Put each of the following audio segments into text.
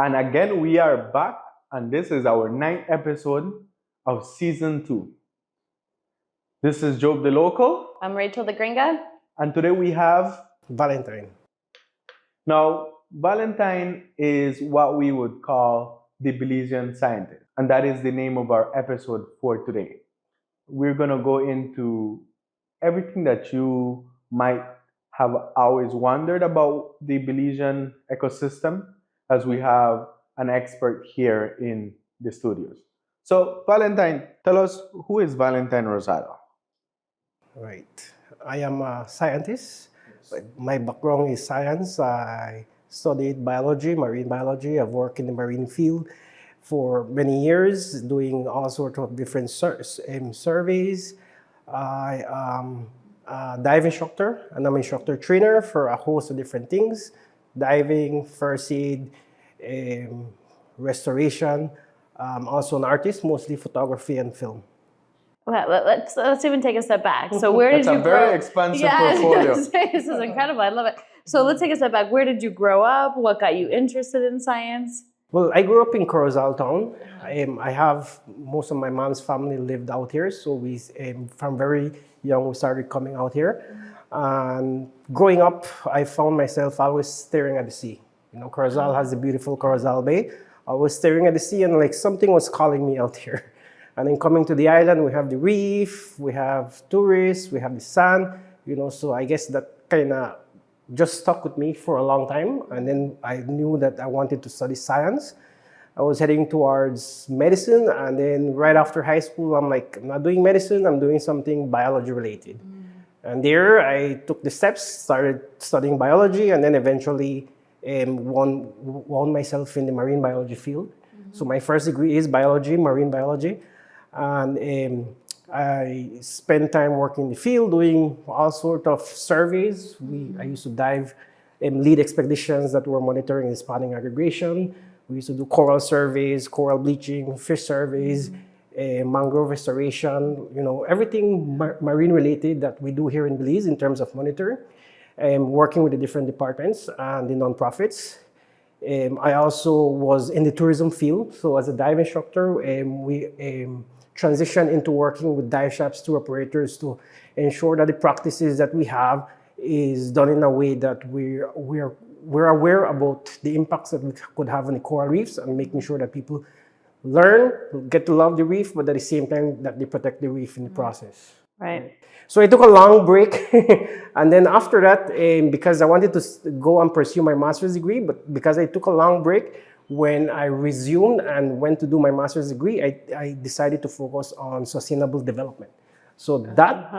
And again, we are back, and this is our 9th episode of season 2. This is Job the Local. I'm Rachel the Gringa. And today we have Valentine. Now, Valentine is what we would call the Belizean scientist, and that is the name of our episode for today. We're going to go into everything that you might have always wondered about the Belizean ecosystem, as we have an expert here in the studios. So, Valentine, tell us, who is Valentine Rosado? Right. I am a scientist. My background is science. I studied biology, marine biology. I've worked in the marine field for many years, doing all sorts of different surveys. I am a dive instructor, and I'm an instructor trainer for a host of different things: diving, first aid, restoration. Also an artist, mostly photography and film. Well, let's even take a step back. So where did you grow? That's a very expansive portfolio. This is incredible. I love it. So let's take a step back. Where did you grow up? What got you interested in science? Well, I grew up in Corozal town. I have most of my mom's family lived out here, so we from very young we started coming out here. And growing up, I found myself always staring at the sea. You know, Corozal has the beautiful Corozal Bay. I was staring at the sea, and like something was calling me out here. And then coming to the island, we have the reef, we have tourists, we have the sand. You know, so I guess that kind of just stuck with me for a long time. And then I knew that I wanted to study science. I was heading towards medicine, and then right after high school, I'm like, I'm not doing medicine, I'm doing something biology related. And there I took the steps, started studying biology, and then eventually won myself in the marine biology field. So my first degree is biology, marine biology. And I spent time working in the field, doing all sorts of surveys. I used to dive and lead expeditions that were monitoring and spawning aggregation. We used to do coral surveys, coral bleaching, fish surveys, mangrove restoration, you know, everything marine related that we do here in Belize in terms of monitoring, working with the different departments and the nonprofits. I also was in the tourism field. So as a dive instructor, we transitioned into working with dive shops, tour operators, to ensure that the practices that we have is done in a way that we're aware about the impacts that we could have on the coral reefs, and making sure that people learn, get to love the reef, but at the same time that they protect the reef in the process. Right. So I took a long break, and then after that, because I wanted to go and pursue my master's degree, but because I took a long break, when I resumed and went to do my master's degree, I decided to focus on sustainable development. So that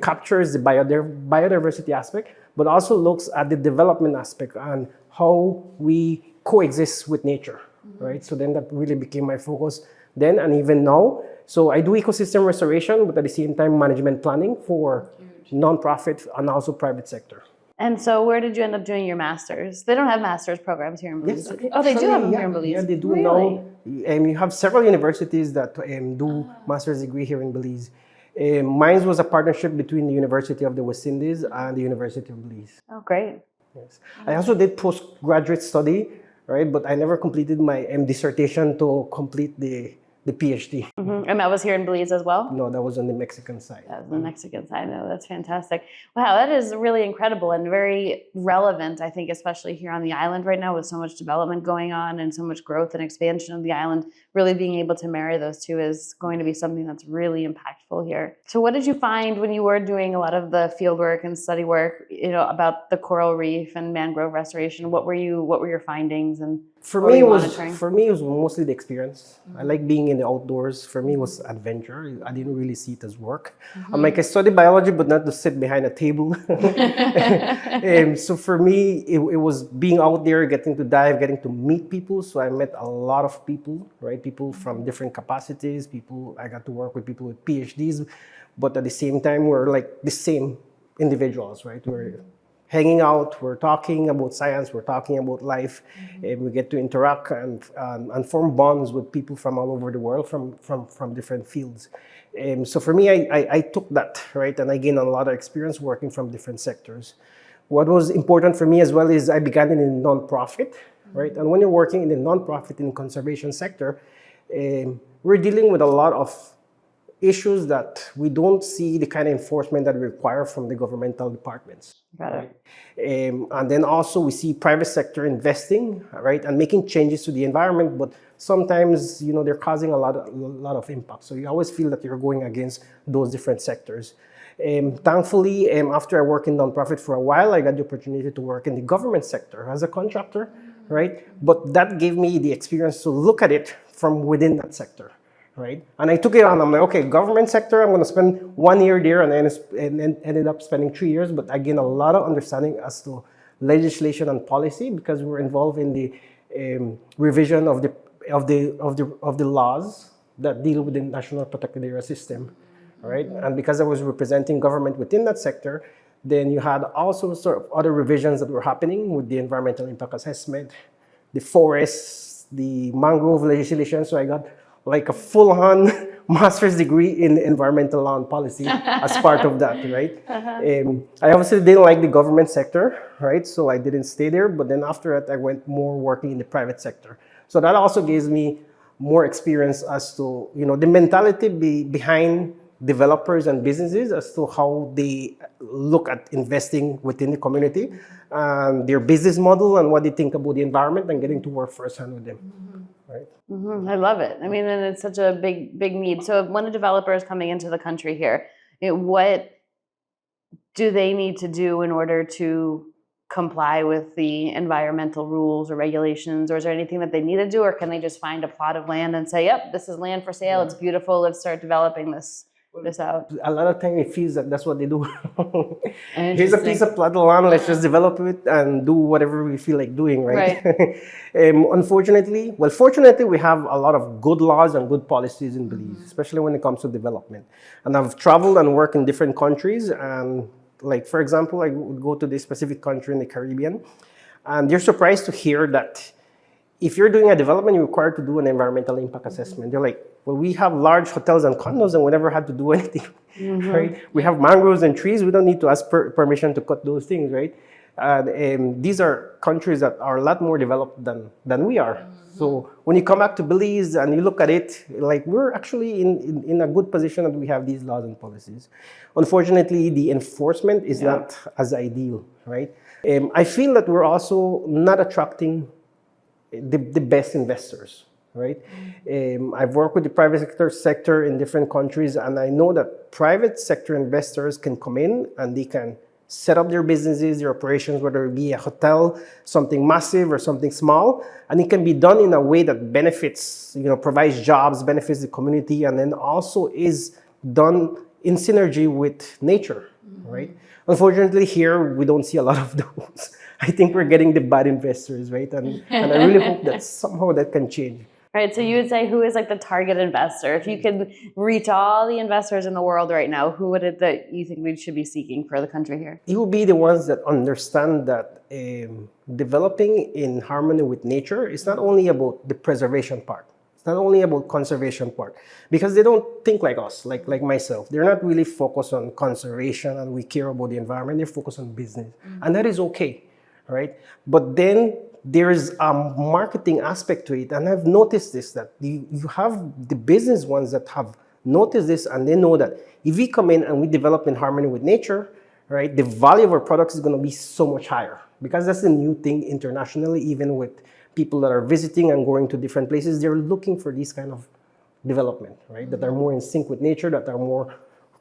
captures the biodiversity aspect, but also looks at the development aspect and how we coexist with nature, right? So then that really became my focus then and even now. So I do ecosystem restoration, but at the same time, management planning for nonprofit and also private sector. And so where did you end up doing your master's? They don't have master's programs here in Belize. Yes, Oh, they do have them yeah, here in Belize? Yeah, they do Really? now. You have several universities that do master's degree here in Belize. Mine was a partnership between the University of the West Indies and the University of Belize. Oh, great. Yes. I also did postgraduate study, right? But I never completed my dissertation to complete the PhD. And that was here in Belize as well? No, that was on the Mexican side. That was the Mexican side. No, that's fantastic. Wow, that is really incredible and very relevant, I think, especially here on the island right now with so much development going on and so much growth and expansion of the island. Really being able to marry those two is going to be something that's really impactful here. So what did you find when you were doing a lot of the field work and study work, you know, about the coral reef and mangrove restoration? What were your findings, and For me, it was mostly the experience. I like being in the outdoors. For me, it was adventure. I didn't really see it as work. I'm like, I studied biology, but not to sit behind a table. So for me, it was being out there, getting to dive, getting to meet people. So I met a lot of people, right? People from different capacities. I got to work with people with PhDs, but at the same time, we're like the same individuals, right? We're hanging out, we're talking about science, we're talking about life, and we get to interact and form bonds with people from all over the world, from different fields. So for me, I took that, right? And I gained a lot of experience working from different sectors. What was important for me as well is I began in a nonprofit, right? And when you're working in the nonprofit and conservation sector, we're dealing with a lot of issues that we don't see the kind of enforcement that we require from the governmental departments. Got it. And then also we see private sector investing, right, and making changes to the environment, but sometimes, they're causing a lot of impact. So you always feel that you're going against those different sectors. Thankfully, after I worked in nonprofit for a while, I got the opportunity to work in the government sector as a contractor, right? But that gave me the experience to look at it from within that sector, right? And I took it on. I'm like, okay, government sector, I'm going to spend 1 year there, and then ended up spending 3 years. But I gained a lot of understanding as to legislation and policy because we were involved in the revision of the laws that deal with the National Protected Area System, right? And because I was representing government within that sector, then you had also sort of other revisions that were happening with the environmental impact assessment, the forests, the mangrove legislation. So I got like a full-on master's degree in environmental law and policy as part of that, right? I obviously didn't like the government sector, right? So I didn't stay there. But then after that, I went more working in the private sector. So that also gives me more experience as to, the mentality behind developers and businesses as to how they look at investing within the community and their business model and what they think about the environment and getting to work firsthand with them. Right? I love it. I mean, and it's such a big need. So when a developer is coming into the country here, what do they need to do in order to comply with the environmental rules or regulations? Or is there anything that they need to do? Or can they just find a plot of land and say, yep, this is land for sale. It's beautiful. Let's start developing this out. A lot of time it feels that that's what they do. Here's a piece of plot of land, let's just develop it and do whatever we feel like doing, right? Fortunately, we have a lot of good laws and good policies in Belize, especially when it comes to development. And I've traveled and worked in different countries. And like, for example, I would go to this specific country in the Caribbean, and you're surprised to hear that if you're doing a development, you're required to do an environmental impact assessment. They're like, well, we have large hotels and condos and we never had to do anything, right? We have mangroves and trees. We don't need to ask permission to cut those things, right? These are countries that are a lot more developed than we are. So when you come back to Belize and you look at it, like we're actually in a good position that we have these laws and policies. Unfortunately, the enforcement is not as ideal, right? I feel that we're also not attracting the best investors, right? I've worked with the private sector in different countries, and I know that private sector investors can come in and they can set up their businesses, their operations, whether it be a hotel, something massive or something small, and it can be done in a way that benefits, provides jobs, benefits the community, and then also is done in synergy with nature, right? Unfortunately, here, we don't see a lot of those. I think we're getting the bad investors, right? And I really hope that somehow that can change. Right. So you would say, who is like the target investor? If you could reach all the investors in the world right now, who would it that you think we should be seeking for the country here? It will be the ones that understand that developing in harmony with nature is not only about the preservation part. It's not only about conservation part, because they don't think like us, like myself. They're not really focused on conservation and we care about the environment. They're focused on business. And that is okay, right? But then there is a marketing aspect to it. And I've noticed this, that you have the business ones that have noticed this, and they know that if we come in and we develop in harmony with nature, right, the value of our products is going to be so much higher, because that's the new thing internationally. Even with people that are visiting and going to different places, they're looking for these kind of development, right, that are more in sync with nature, that are more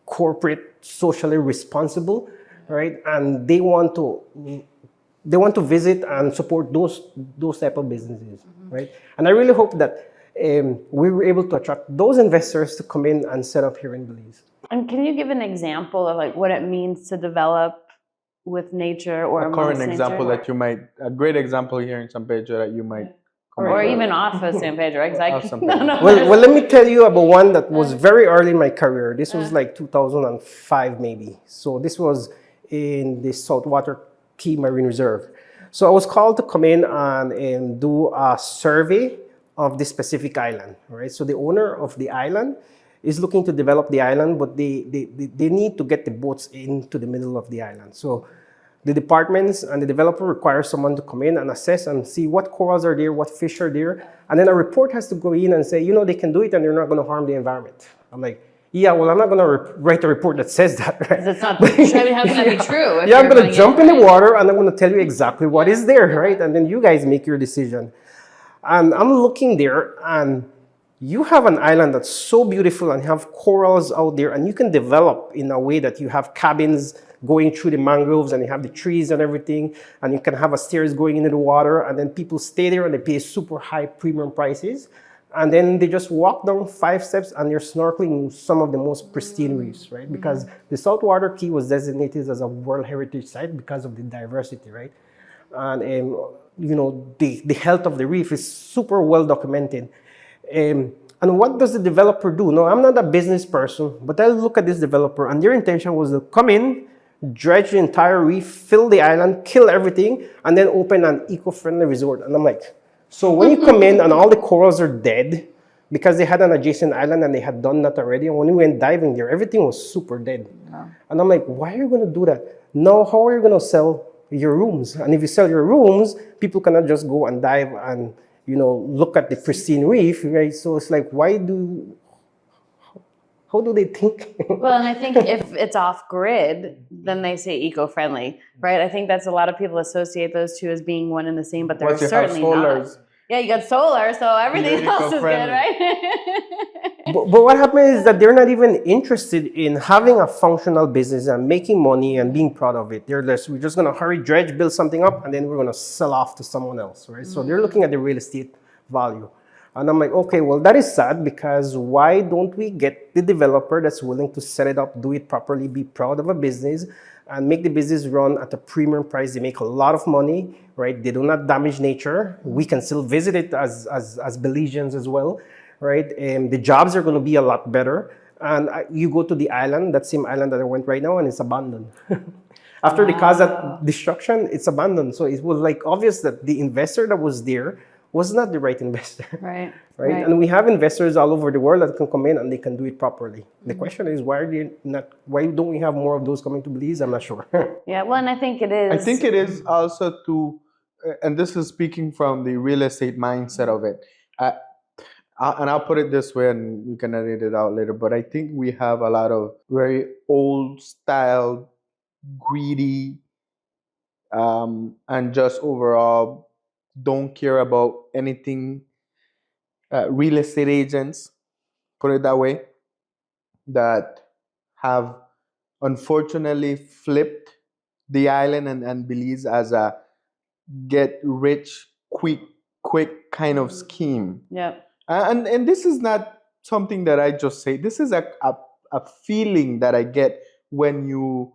corporate, socially responsible, right, and they want to visit and support those type of businesses, right? And I really hope that we were able to attract those investors to come in and set up here in Belize. And can you give an example of like what it means to develop with nature or a current example that you might, a great example here in San Pedro that you might, or even off of San Pedro, exactly. Well, let me tell you about one that was very early in my career. This was like 2005 maybe. So this was in the Saltwater Key Marine Reserve. So I was called to come in and do a survey of this specific island, right? So the owner of the island is looking to develop the island, but they need to get the boats into the middle of the island. So the departments and the developer requires someone to come in and assess and see what corals are there, what fish are there. And then a report has to go in and say, you know, they can do it and they're not going to harm the environment. I'm like, yeah, well, I'm not going to write a report that says that, right? Because it's not, I mean, how can that be true? Yeah, I'm going to jump in the water and I'm going to tell you exactly what is there, right? And then you guys make your decision. And I'm looking there and you have an island that's so beautiful and you have corals out there and you can develop in a way that you have cabins going through the mangroves and you have the trees and everything and you can have a stairs going into the water and then people stay there and they pay super high premium prices and then they just walk down 5 steps and they're snorkeling in some of the most pristine reefs, right? Because the Saltwater Key was designated as a World Heritage Site because of the diversity, right? And you know, the health of the reef is super well documented. And what does the developer do? No, I'm not a business person, but I look at this developer and their intention was to come in, dredge the entire reef, fill the island, kill everything, and then open an eco-friendly resort. And I'm like, so when you come in and all the corals are dead because they had an adjacent island and they had done that already, and when we went diving there, everything was super dead. Wow. And I'm like, why are you going to do that? No, how are you going to sell your rooms? And if you sell your rooms, people cannot just go and dive and, you know, look at the pristine reef, right? So it's like, how do they think? Well, and I think if it's off grid, then they say eco-friendly, right? I think that's a lot of people associate those two as being one and the same, but they're certainly not. Yeah, you got solar, so everything else is good, right? but what happens is that they're not even interested in having a functional business and making money and being proud of it. We're just going to hurry, dredge, build something up, and then we're going to sell off to someone else, right? So they're looking at the real estate value. And I'm like, okay, well, that is sad because why don't we get the developer that's willing to set it up, do it properly, be proud of a business, and make the business run at a premium price? They make a lot of money, right? They do not damage nature. We can still visit it as Belizeans as well, right? The jobs are going to be a lot better. And you go to the island, that same island that I went right now, and it's abandoned. After they caused that destruction, it's abandoned. So it was like obvious that the investor that was there was not the right investor. Right. And we have investors all over the world that can come in and they can do it properly. The question is, why don't we have more of those coming to Belize? I'm not sure. Yeah, well, and I think it is. I think it is also and this is speaking from the real estate mindset of it. And I'll put it this way, and you can edit it out later, but I think we have a lot of very old style, greedy, and just overall don't care about anything. Real estate agents, put it that way, that have unfortunately flipped the island and Belize as a get rich quick kind of scheme. Yep. And this is not something that I just say. This is a feeling that I get when you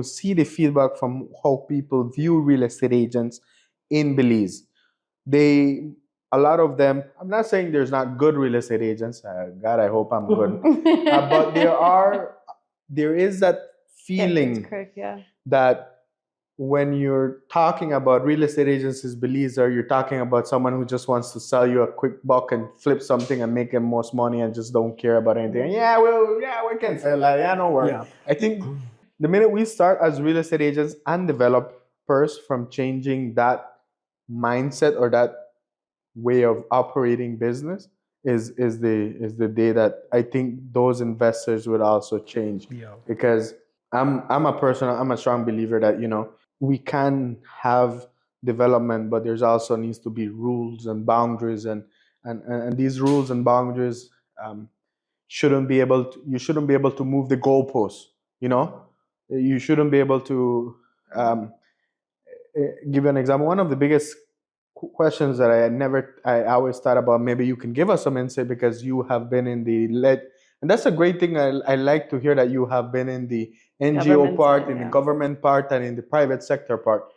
see the feedback from how people view real estate agents in Belize. A lot of them, I'm not saying there's not good real estate agents. God, I hope I'm good. But there is that feeling that when you're talking about real estate agencies, Belize, or you're talking about someone who just wants to sell you a quick buck and flip something and make the most money and just don't care about anything. We can sell that. Yeah, no worry. Yeah. I think the minute we start as real estate agents and developers from changing that mindset or that way of operating business is the day that I think those investors would also change. Yeah. Because I'm a strong believer that, you know, we can have development, but there's also needs to be rules and boundaries, and these rules and boundaries you shouldn't be able to move the goalposts. You know, you shouldn't be able to give you an example. One of the biggest questions that I always thought about, maybe you can give us some insight because you have been in and that's a great thing. I like to hear that you have been in the NGO part, in the government part, and in the private sector part.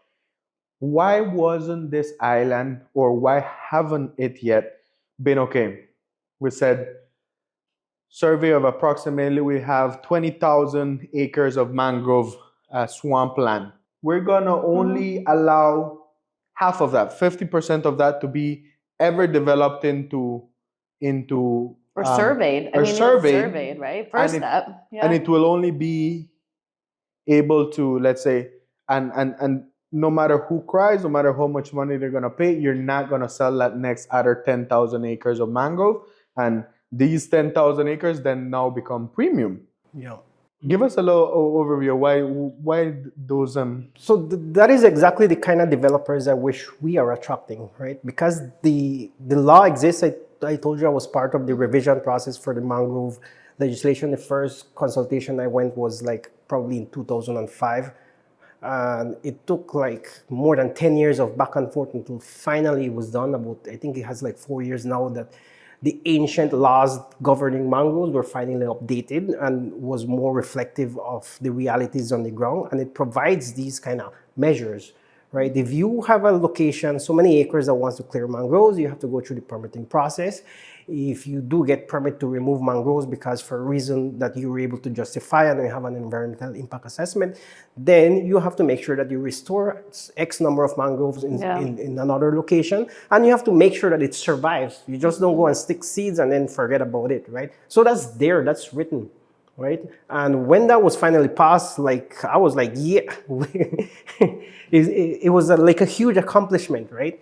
Why wasn't this island, or why haven't it yet been okay? We said survey of approximately, we have 20,000 acres of mangrove swampland. We're gonna only allow half of that, 50% of that, to be ever developed into or surveyed. Surveyed, right? First step. And it will only be able to, let's say, and no matter who cries, no matter how much money they're gonna pay, you're not gonna sell that next other 10,000 acres of mangrove, and these 10,000 acres then now become premium. Yeah. Give us a little overview why those So that is exactly the kind of developers I wish we are attracting, right? Because the law exists. I told you I was part of the revision process for the mangrove legislation. The first consultation I went was like probably in 2005. And it took like more than 10 years of back and forth until finally it was done. About, I think it has like 4 years now that the ancient laws governing mangroves were finally updated and was more reflective of the realities on the ground. And it provides these kind of measures, right? If you have a location, so many acres that wants to clear mangroves, you have to go through the permitting process. If you do get permit to remove mangroves because for a reason that you were able to justify and you have an environmental impact assessment, then you have to make sure that you restore X number of mangroves in another location, and you have to make sure that it survives. You just don't go and stick seeds and then forget about it, right? So that's there, that's written, right? And when that was finally passed, like I was like, yeah, it was like a huge accomplishment, right?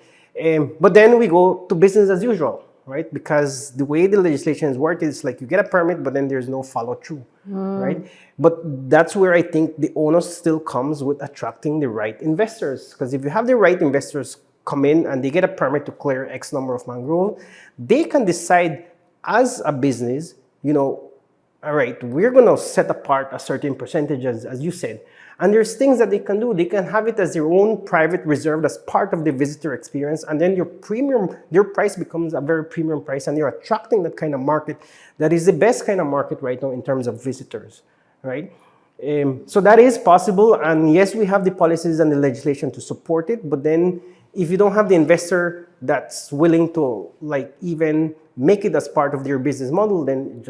But then we go to business as usual, right? Because the way the legislation is worked is like you get a permit, but then there's no follow through, right? But that's where I think the onus still comes with attracting the right investors. Because if you have the right investors come in and they get a permit to clear X number of mangrove, they can decide as a business, you know, all right, we're going to set apart a certain percentage, as you said. And there's things that they can do. They can have it as their own private reserve as part of the visitor experience. And then your price becomes a very premium price. And you're attracting that kind of market that is the best kind of market right now in terms of visitors, right? So that is possible. And yes, we have the policies and the legislation to support it. But then if you don't have the investor that's willing to like even make it as part of their business model, then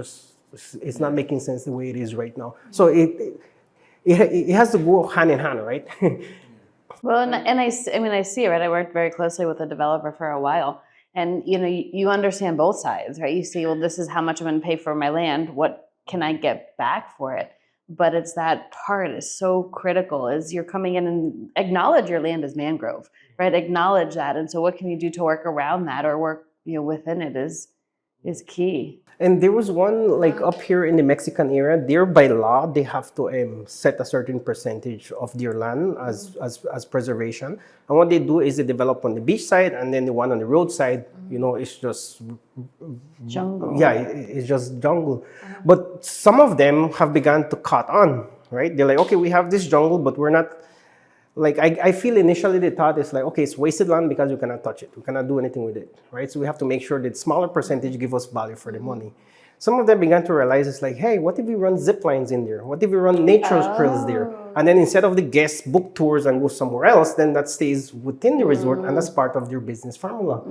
it's not making sense the way it is right now. So it has to go hand in hand, right? Well, and I mean, I see it, right? I worked very closely with a developer for a while. And, you know, you understand both sides, right? You see, well, this is how much I'm going to pay for my land. What can I get back for it? But it's that part is so critical is you're coming in and acknowledge your land as mangrove, right? Acknowledge that. And so what can you do to work around that or work, you know, within it is key. And there was one like up here in the Mexican area. There by law they have to set a certain percentage of their land as preservation. And what they do is they develop on the beach side, and then the one on the road side, you know, it's just Jungle. Yeah, it's just jungle. But some of them have begun to cut on, right? They're like, okay, we have this jungle, but we're not. Like, I feel initially the thought is like, okay, it's wasted land because we cannot touch it. We cannot do anything with it, right? So we have to make sure that smaller percentage give us value for the money. Some of them began to realize it's like, hey, what if we run zip lines in there? What if we run nature trails there? And then instead of the guests book tours and go somewhere else, then that stays within the resort and that's part of their business formula,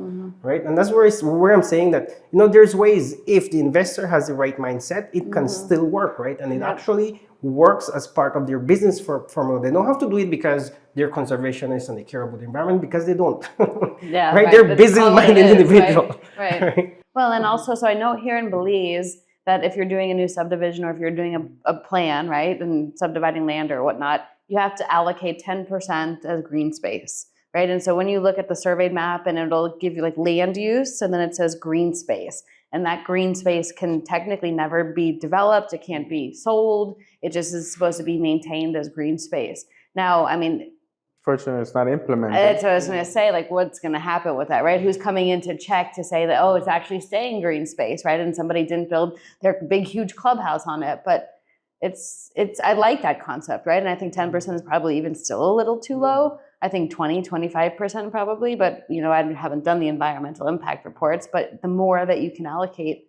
right? And that's where I'm saying that, you know, there's ways if the investor has the right mindset, it can still work, right? And it actually works as part of their business formula. They don't have to do it because they're conservationists and they care about the environment, because they don't. Yeah, right? They're business-minded individual. Right. Well, and also, so I know here in Belize that if you're doing a new subdivision or if you're doing a plan, right, and subdividing land or whatnot, you have to allocate 10% as green space, right? And so when you look at the surveyed map and it'll give you like land use and then it says green space. And that green space can technically never be developed. It can't be sold. It just is supposed to be maintained as green space. Now, I mean, fortunately, it's not implemented. that's what I was going to say. Like, what's going to happen with that, right? Who's coming in to check to say that, oh, it's actually staying green space, right? And somebody didn't build their big, huge clubhouse on it. But it's. I like that concept, right? And I think 10% is probably even still a little too low. I think 25% probably. But, you know, I haven't done the environmental impact reports. But the more that you can allocate,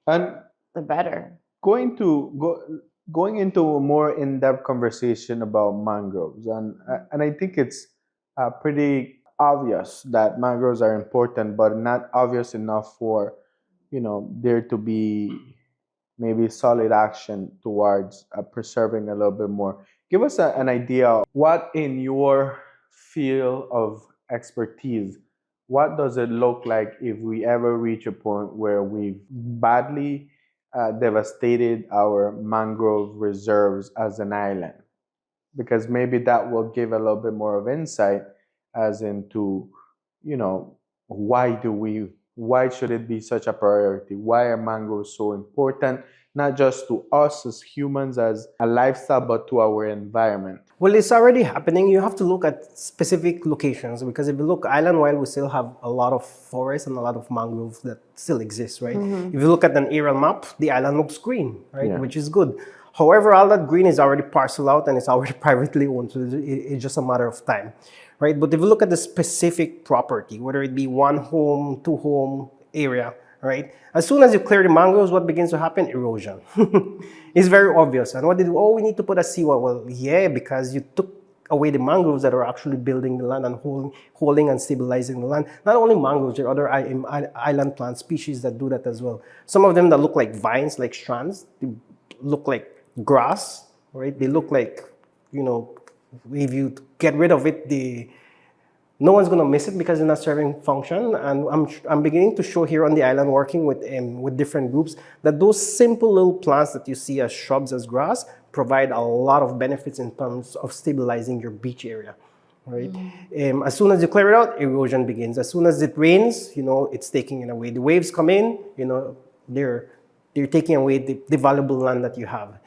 and the better. Going into a more in-depth conversation about mangroves, and I think it's pretty obvious that mangroves are important, but not obvious enough for, you know, there to be maybe solid action towards preserving a little bit more. Give us an idea of what in your field of expertise, what does it look like if we ever reach a point where we've badly devastated our mangrove reserves as an island? because maybe that will give a little bit more of insight as into, you know, why should it be such a priority? Why are mangroves so important, not just to us as humans as a lifestyle, but to our environment? Well, it's already happening. You have to look at specific locations, because if you look island-wide, we still have a lot of forests and a lot of mangroves that still exist, right? If you look at an aerial map, the island looks green, right? Yeah. Which is good. However, all that green is already parceled out and it's already privately owned, so it's just a matter of time, right? But if you look at the specific property, whether it be one home, two home area, right? As soon as you clear the mangroves, what begins to happen? Erosion. It's very obvious. And what did we need to put a seawall? Well, yeah, because you took away the mangroves that are actually building the land and holding and stabilizing the land. Not only mangroves, there are other island plant species that do that as well. Some of them that look like vines, like strands, they look like grass, right? They look like, you know, if you get rid of it, no one's going to miss it because it's not serving function. And I'm beginning to show here on the island, working with different groups, that those simple little plants that you see as shrubs, as grass, provide a lot of benefits in terms of stabilizing your beach area, right? As soon as you clear it out, erosion begins. As soon as it rains, you know, it's taking it away. The waves come in, you know, they're taking away the valuable land that you have.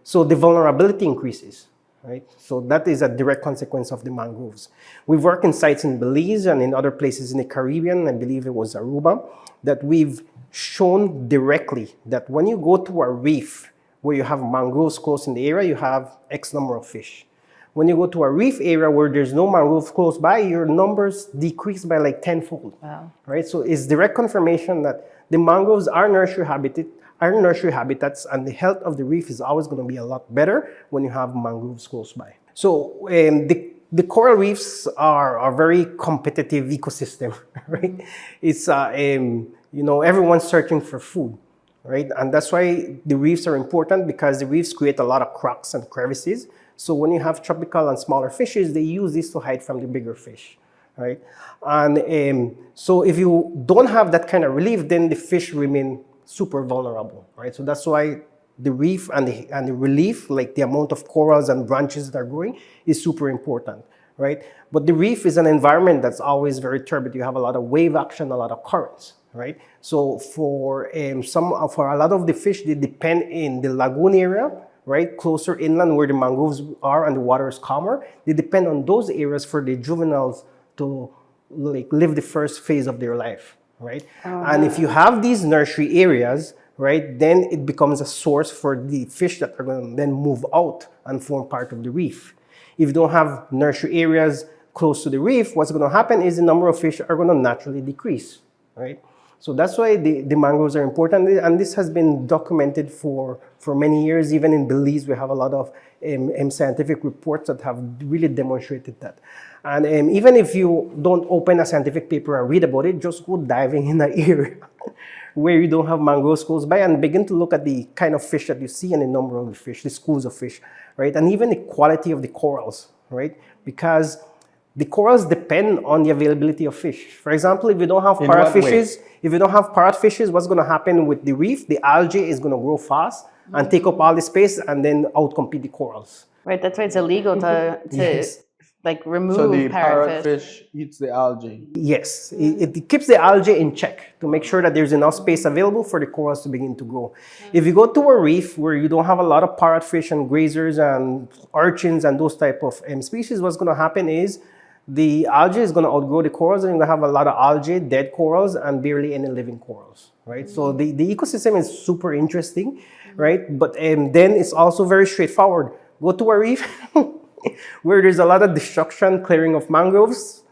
So the vulnerability increases, right? So that is a direct consequence of the mangroves. We've worked in sites in Belize and in other places in the Caribbean, I believe it was Aruba, that we've shown directly that when you go to a reef where you have mangroves close in the area, you have X number of fish. When you go to a reef area where there's no mangroves close by, your numbers decrease by like tenfold. Wow. Right? So it's direct confirmation that the mangroves are nursery habitats, and the health of the reef is always going to be a lot better when you have mangroves close by. So the coral reefs are a very competitive ecosystem, right? It's you know, everyone's searching for food, right? And that's why the reefs are important, because the reefs create a lot of cracks and crevices. So when you have tropical and smaller fishes, they use this to hide from the bigger fish, right? And so if you don't have that kind of relief, then the fish remain super vulnerable, right? So that's why the reef and the relief, like the amount of corals and branches that are growing, is super important, right? But the reef is an environment that's always very turbid. You have a lot of wave action, a lot of currents, right? So for a lot of the fish, they depend in the lagoon area, right, closer inland where the mangroves are and the water is calmer. They depend on those areas for the juveniles to like live the first phase of their life, right? And if you have these nursery areas, right, then it becomes a source for the fish that are going to then move out and form part of the reef. If you don't have nursery areas close to the reef, what's going to happen is the number of fish are going to naturally decrease, right? So that's why the mangroves are important, and this has been documented for many years. Even in Belize, we have a lot of scientific reports that have really demonstrated that. And even if you don't open a scientific paper and read about it, just go diving in an area where you don't have mangroves close by and begin to look at the kind of fish that you see and the number of the fish, the schools of fish, right? And even the quality of the corals, right? Because the corals depend on the availability of fish. For example, if you don't have parrotfishes, what's going to happen with the reef? The algae is going to grow fast and take up all the space and then outcompete the corals. Right, that's why it's illegal to Yes. like remove So the parrotfish. parrotfish eats the algae. Yes, it keeps the algae in check to make sure that there's enough space available for the corals to begin to grow. If you go to a reef where you don't have a lot of parrotfish and grazers and urchins and those type of species, what's going to happen is the algae is going to outgrow the corals, and you're going to have a lot of algae, dead corals, and barely any living corals, right? So the ecosystem is super interesting, right? But then it's also very straightforward. Go to a reef where there's a lot of destruction, clearing of mangroves,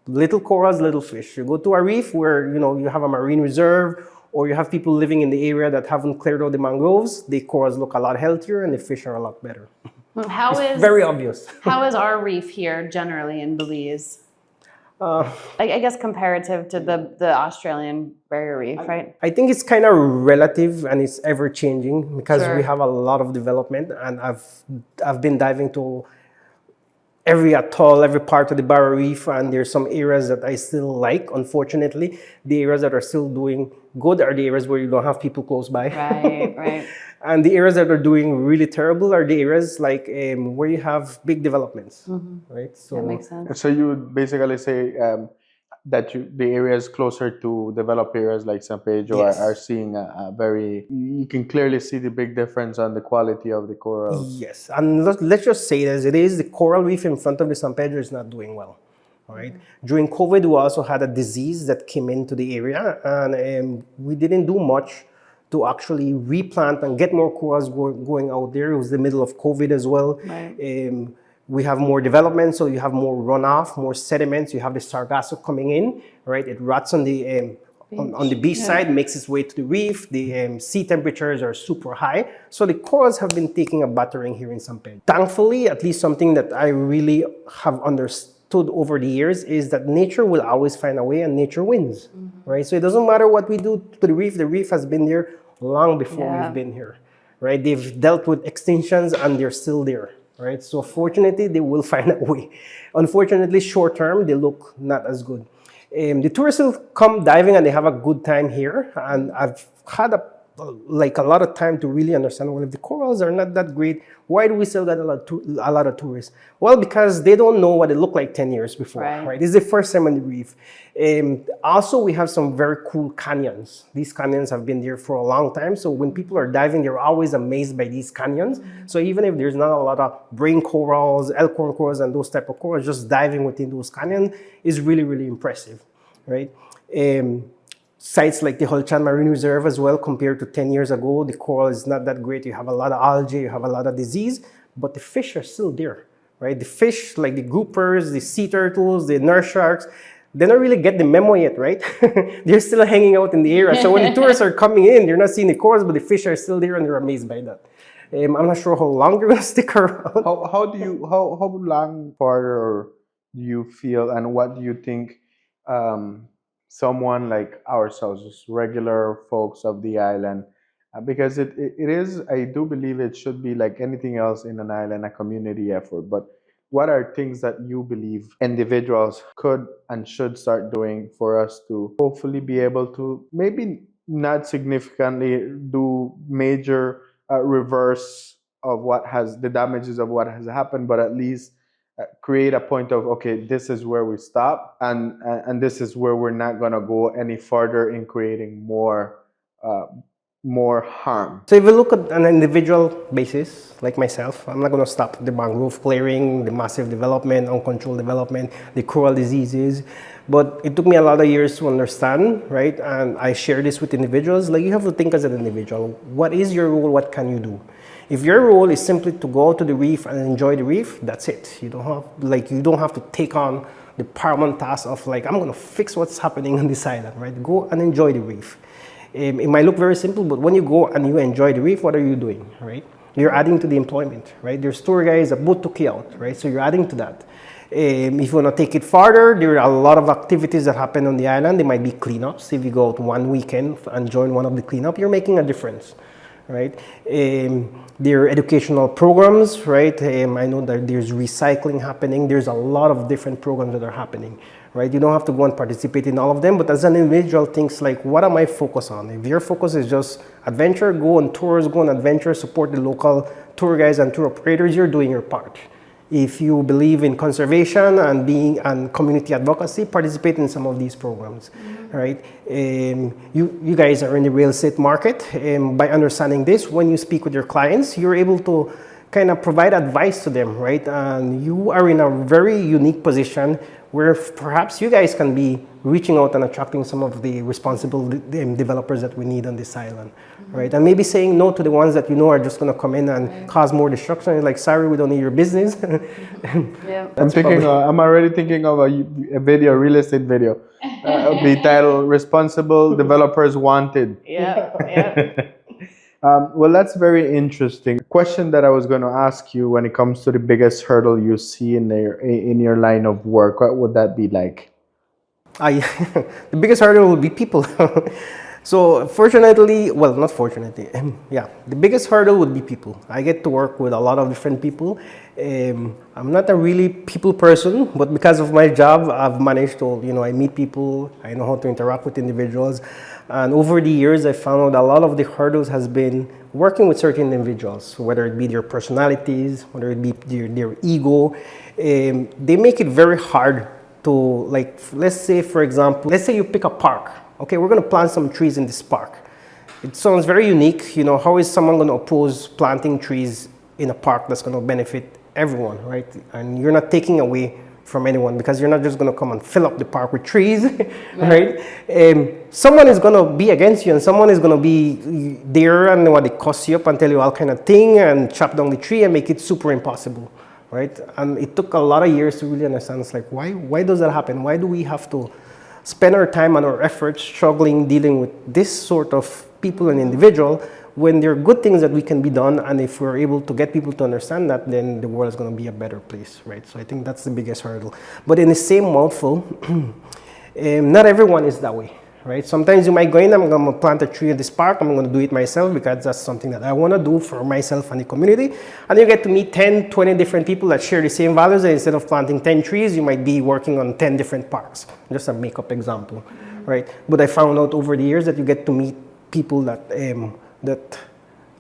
little corals, little fish. You go to a reef where, you know, you have a marine reserve, or you have people living in the area that haven't cleared out the mangroves, the corals look a lot healthier and the fish are a lot better. It's very obvious. How is our reef here generally in Belize? I guess comparative to the Australian barrier reef, right? I think it's kind of relative and it's ever changing because Sure. we have a lot of development, and I've been diving to every atoll, every part of the barrier reef, and there's some areas that I still like. Unfortunately, the areas that are still doing good are the areas where you don't have people close by. Right, right. And the areas that are doing really terrible are the areas like where you have big developments, right? So That makes sense. So you would basically say that the areas closer to developed areas like San Pedro Yes. are seeing a very, you can clearly see the big difference on the quality of the corals. Yes, and let's just say it as it is, the coral reef in front of the San Pedro is not doing well. All right. During COVID, we also had a disease that came into the area, and we didn't do much to actually replant and get more corals going out there. It was the middle of COVID as well. Right. We have more development, so you have more runoff, more sediments. You have the sargassum coming in, right? It rots on the on the beach side, makes its way to the reef. The sea temperatures are super high, so the corals have been taking a battering here in San Pedro. Thankfully, at least something that I really have understood over the years is that nature will always find a way, and nature wins, right? So it doesn't matter what we do to the reef. The reef has been there long before we've been here, right? They've dealt with extinctions, and they're still there. Right? So fortunately, they will find a way. Unfortunately, short term, they look not as good. The tourists will come diving and they have a good time here. And I've had a lot of time to really understand, well, if the corals are not that great, why do we still get a lot of tourists? Well, because they don't know what it looked like 10 years before, right? This is the first time on the reef. Also, we have some very cool canyons. These canyons have been there for a long time. So when people are diving, they're always amazed by these canyons. So even if there's not a lot of brain corals, elkhorn corals, and those type of corals, just diving within those canyons is really, really impressive, right? Sites like the Holchan Marine Reserve as well, compared to 10 years ago, the coral is not that great. You have a lot of algae, you have a lot of disease, but the fish are still there, right? The fish, like the groupers, the sea turtles, the nurse sharks, they don't really get the memo yet, right? They're still hanging out in the area. So when the tourists are coming in, they're not seeing the corals, but the fish are still there, and they're amazed by that. I'm not sure how long they're gonna stick around. How long further do you feel, and what do you think someone like ourselves, just regular folks of the island, because it is, I do believe it should be like anything else in an island, a community effort. But what are things that you believe individuals could and should start doing for us to hopefully be able to maybe not significantly do major reverse of what has the damages of what has happened, but at least create a point of, okay, this is where we stop, and this is where we're not going to go any further in creating more harm. So if you look at an individual basis, like myself, I'm not going to stop the mangrove clearing, the massive development, uncontrolled development, the coral diseases. But it took me a lot of years to understand, right? And I share this with individuals. Like, you have to think as an individual, what is your role? What can you do? If your role is simply to go to the reef and enjoy the reef, that's it. You don't have to take on the paramount task of like, I'm going to fix what's happening on this island, right? Go and enjoy the reef. It might look very simple, but when you go and you enjoy the reef, what are you doing, right? You're adding to the employment, right? There's tour guides, a boat to key out, right? So you're adding to that. If you want to take it farther, there are a lot of activities that happen on the island. There might be cleanups. If you go out one weekend and join one of the cleanup, you're making a difference, right? There are educational programs, right? I know that there's recycling happening. There's a lot of different programs that are happening, right? You don't have to go and participate in all of them, but as an individual, things like, what am I focused on? If your focus is just adventure, go on tours, go on adventure, support the local tour guides and tour operators, you're doing your part. If you believe in conservation and community advocacy, participate in some of these programs, right? You guys are in the real estate market. By understanding this, when you speak with your clients, you're able to kind of provide advice to them, right? And you are in a very unique position where perhaps you guys can be reaching out and attracting some of the responsible developers that we need on this island, right? And maybe saying no to the ones that you know are just going to come in and cause more destruction. You're like, sorry, we don't need your business. I'm already thinking of a video, real estate video, the title "Responsible Developers Wanted." Well, that's very interesting. Question that I was going to ask you, when it comes to the biggest hurdle you see in your line of work, what would that be like? The biggest hurdle would be people. So fortunately, well, not fortunately, yeah, the biggest hurdle would be people. I get to work with a lot of different people. I'm not a really people person, but because of my job, I've managed to, I meet people, I know how to interact with individuals. And over the years, I found out a lot of the hurdles has been working with certain individuals, whether it be their personalities, whether it be their ego. They make it very hard to, like, let's say, for example, let's say you pick a park. Okay, we're going to plant some trees in this park. It sounds very unique. How is someone going to oppose planting trees in a park that's going to benefit everyone, right? And you're not taking away from anyone because you're not just going to come and fill up the park with trees, right? Someone is going to be against you and someone is going to be there and they cuss you up and tell you all kind of thing and chop down the tree and make it super impossible, right? And it took a lot of years to really understand, it's like, why does that happen? Why do we have to spend our time and our efforts struggling, dealing with this sort of people and individual when there are good things that we can be done, and if we're able to get people to understand that, then the world is going to be a better place, right? So I think that's the biggest hurdle. But in the same mouthful, not everyone is that way, right? Sometimes you might go in, I'm going to plant a tree in this park, I'm going to do it myself because that's something that I want to do for myself and the community. And you get to meet 10, 20 different people that share the same values, and instead of planting 10 trees, you might be working on 10 different parks. Just a make-up example, right? But I found out over the years that you get to meet people that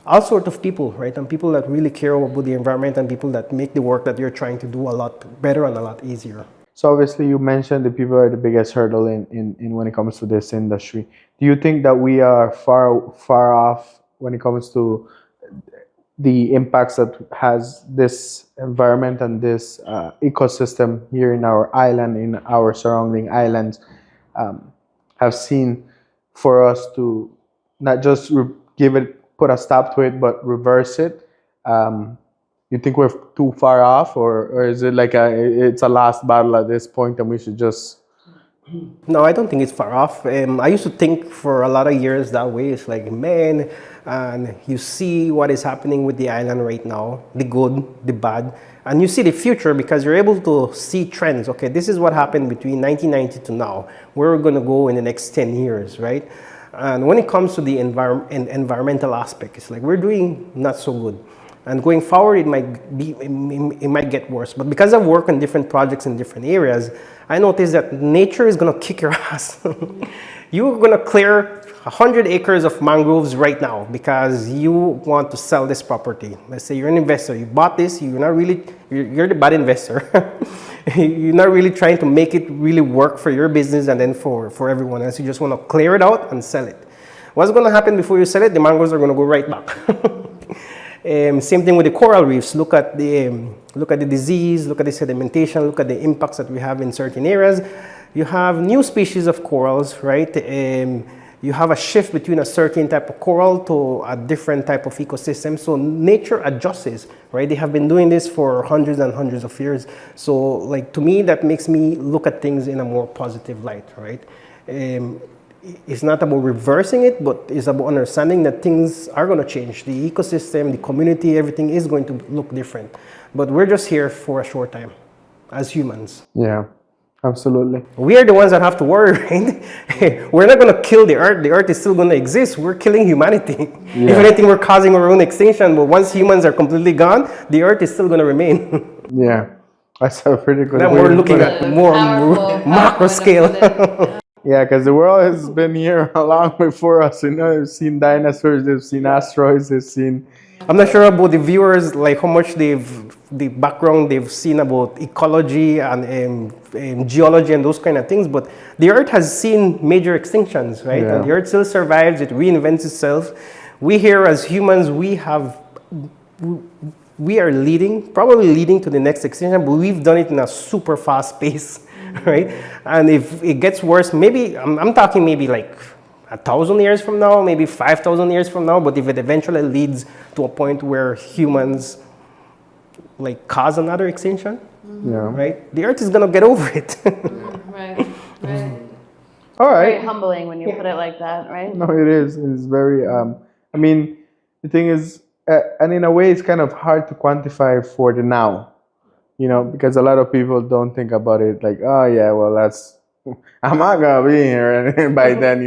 all sorts of people, right? And people that really care about the environment and people that make the work that you're trying to do a lot better and a lot easier. So obviously you mentioned the people are the biggest hurdle in when it comes to this industry. Do you think that we are far off when it comes to the impacts that has this environment and this ecosystem here in our island, in our surrounding islands, have seen for us to not just put a stop to it, but reverse it? You think we're too far off, or is it like it's a last battle at this point and we should just... No, I don't think it's far off. I used to think for a lot of years that way. It's like, man, and you see what is happening with the island right now, the good, the bad, and you see the future because you're able to see trends. Okay, this is what happened between 1990 to now. Where we're going to go in the next 10 years, right? And when it comes to the environmental aspect, it's like we're doing not so good. And going forward, it might get worse. But because I've worked on different projects in different areas, I noticed that nature is going to kick your ass. You're going to clear 100 acres of mangroves right now because you want to sell this property. Let's say you're an investor. You bought this. You're the bad investor. You're not really trying to make it really work for your business and then for everyone else. You just want to clear it out and sell it. What's going to happen before you sell it? The mangroves are going to go right back. Same thing with the coral reefs. Look at the disease, look at the sedimentation, look at the impacts that we have in certain areas. You have new species of corals, right? You have a shift between a certain type of coral to a different type of ecosystem. So nature adjusts, right? They have been doing this for hundreds and hundreds of years. So, like, to me, that makes me look at things in a more positive light, right? It's not about reversing it, but it's about understanding that things are going to change. The ecosystem, the community, everything is going to look different. But we're just here for a short time as humans. Yeah, absolutely. We are the ones that have to worry, right? We're not going to kill the earth. The earth is still going to exist. We're killing humanity. Yeah. If anything, we're causing our own extinction. But once humans are completely gone, the earth is still going to remain. Yeah, that's a pretty good. Then we're looking at more macro scale. Yeah, because the world has been here long before us. They've seen dinosaurs, they've seen asteroids, they've seen... I'm not sure about the viewers, like how much the background they've seen about ecology and geology and those kind of things, but the Earth has seen major extinctions, right? Yeah. And the Earth still survives, it reinvents itself. We here as humans, we are probably leading to the next extinction, but we've done it in a super fast pace. Right? And if it gets worse, maybe, I'm talking maybe like 1,000 years from now, maybe 5,000 years from now, but if it eventually leads to a point where humans like cause another extinction, right? The Earth is going to get over it. Right. All right. It's very humbling when you put it like that, right? No, it is. It's very, I mean, the thing is, and in a way, it's kind of hard to quantify for the now. Because a lot of people don't think about it like, oh yeah, well, I'm not gonna be here by then,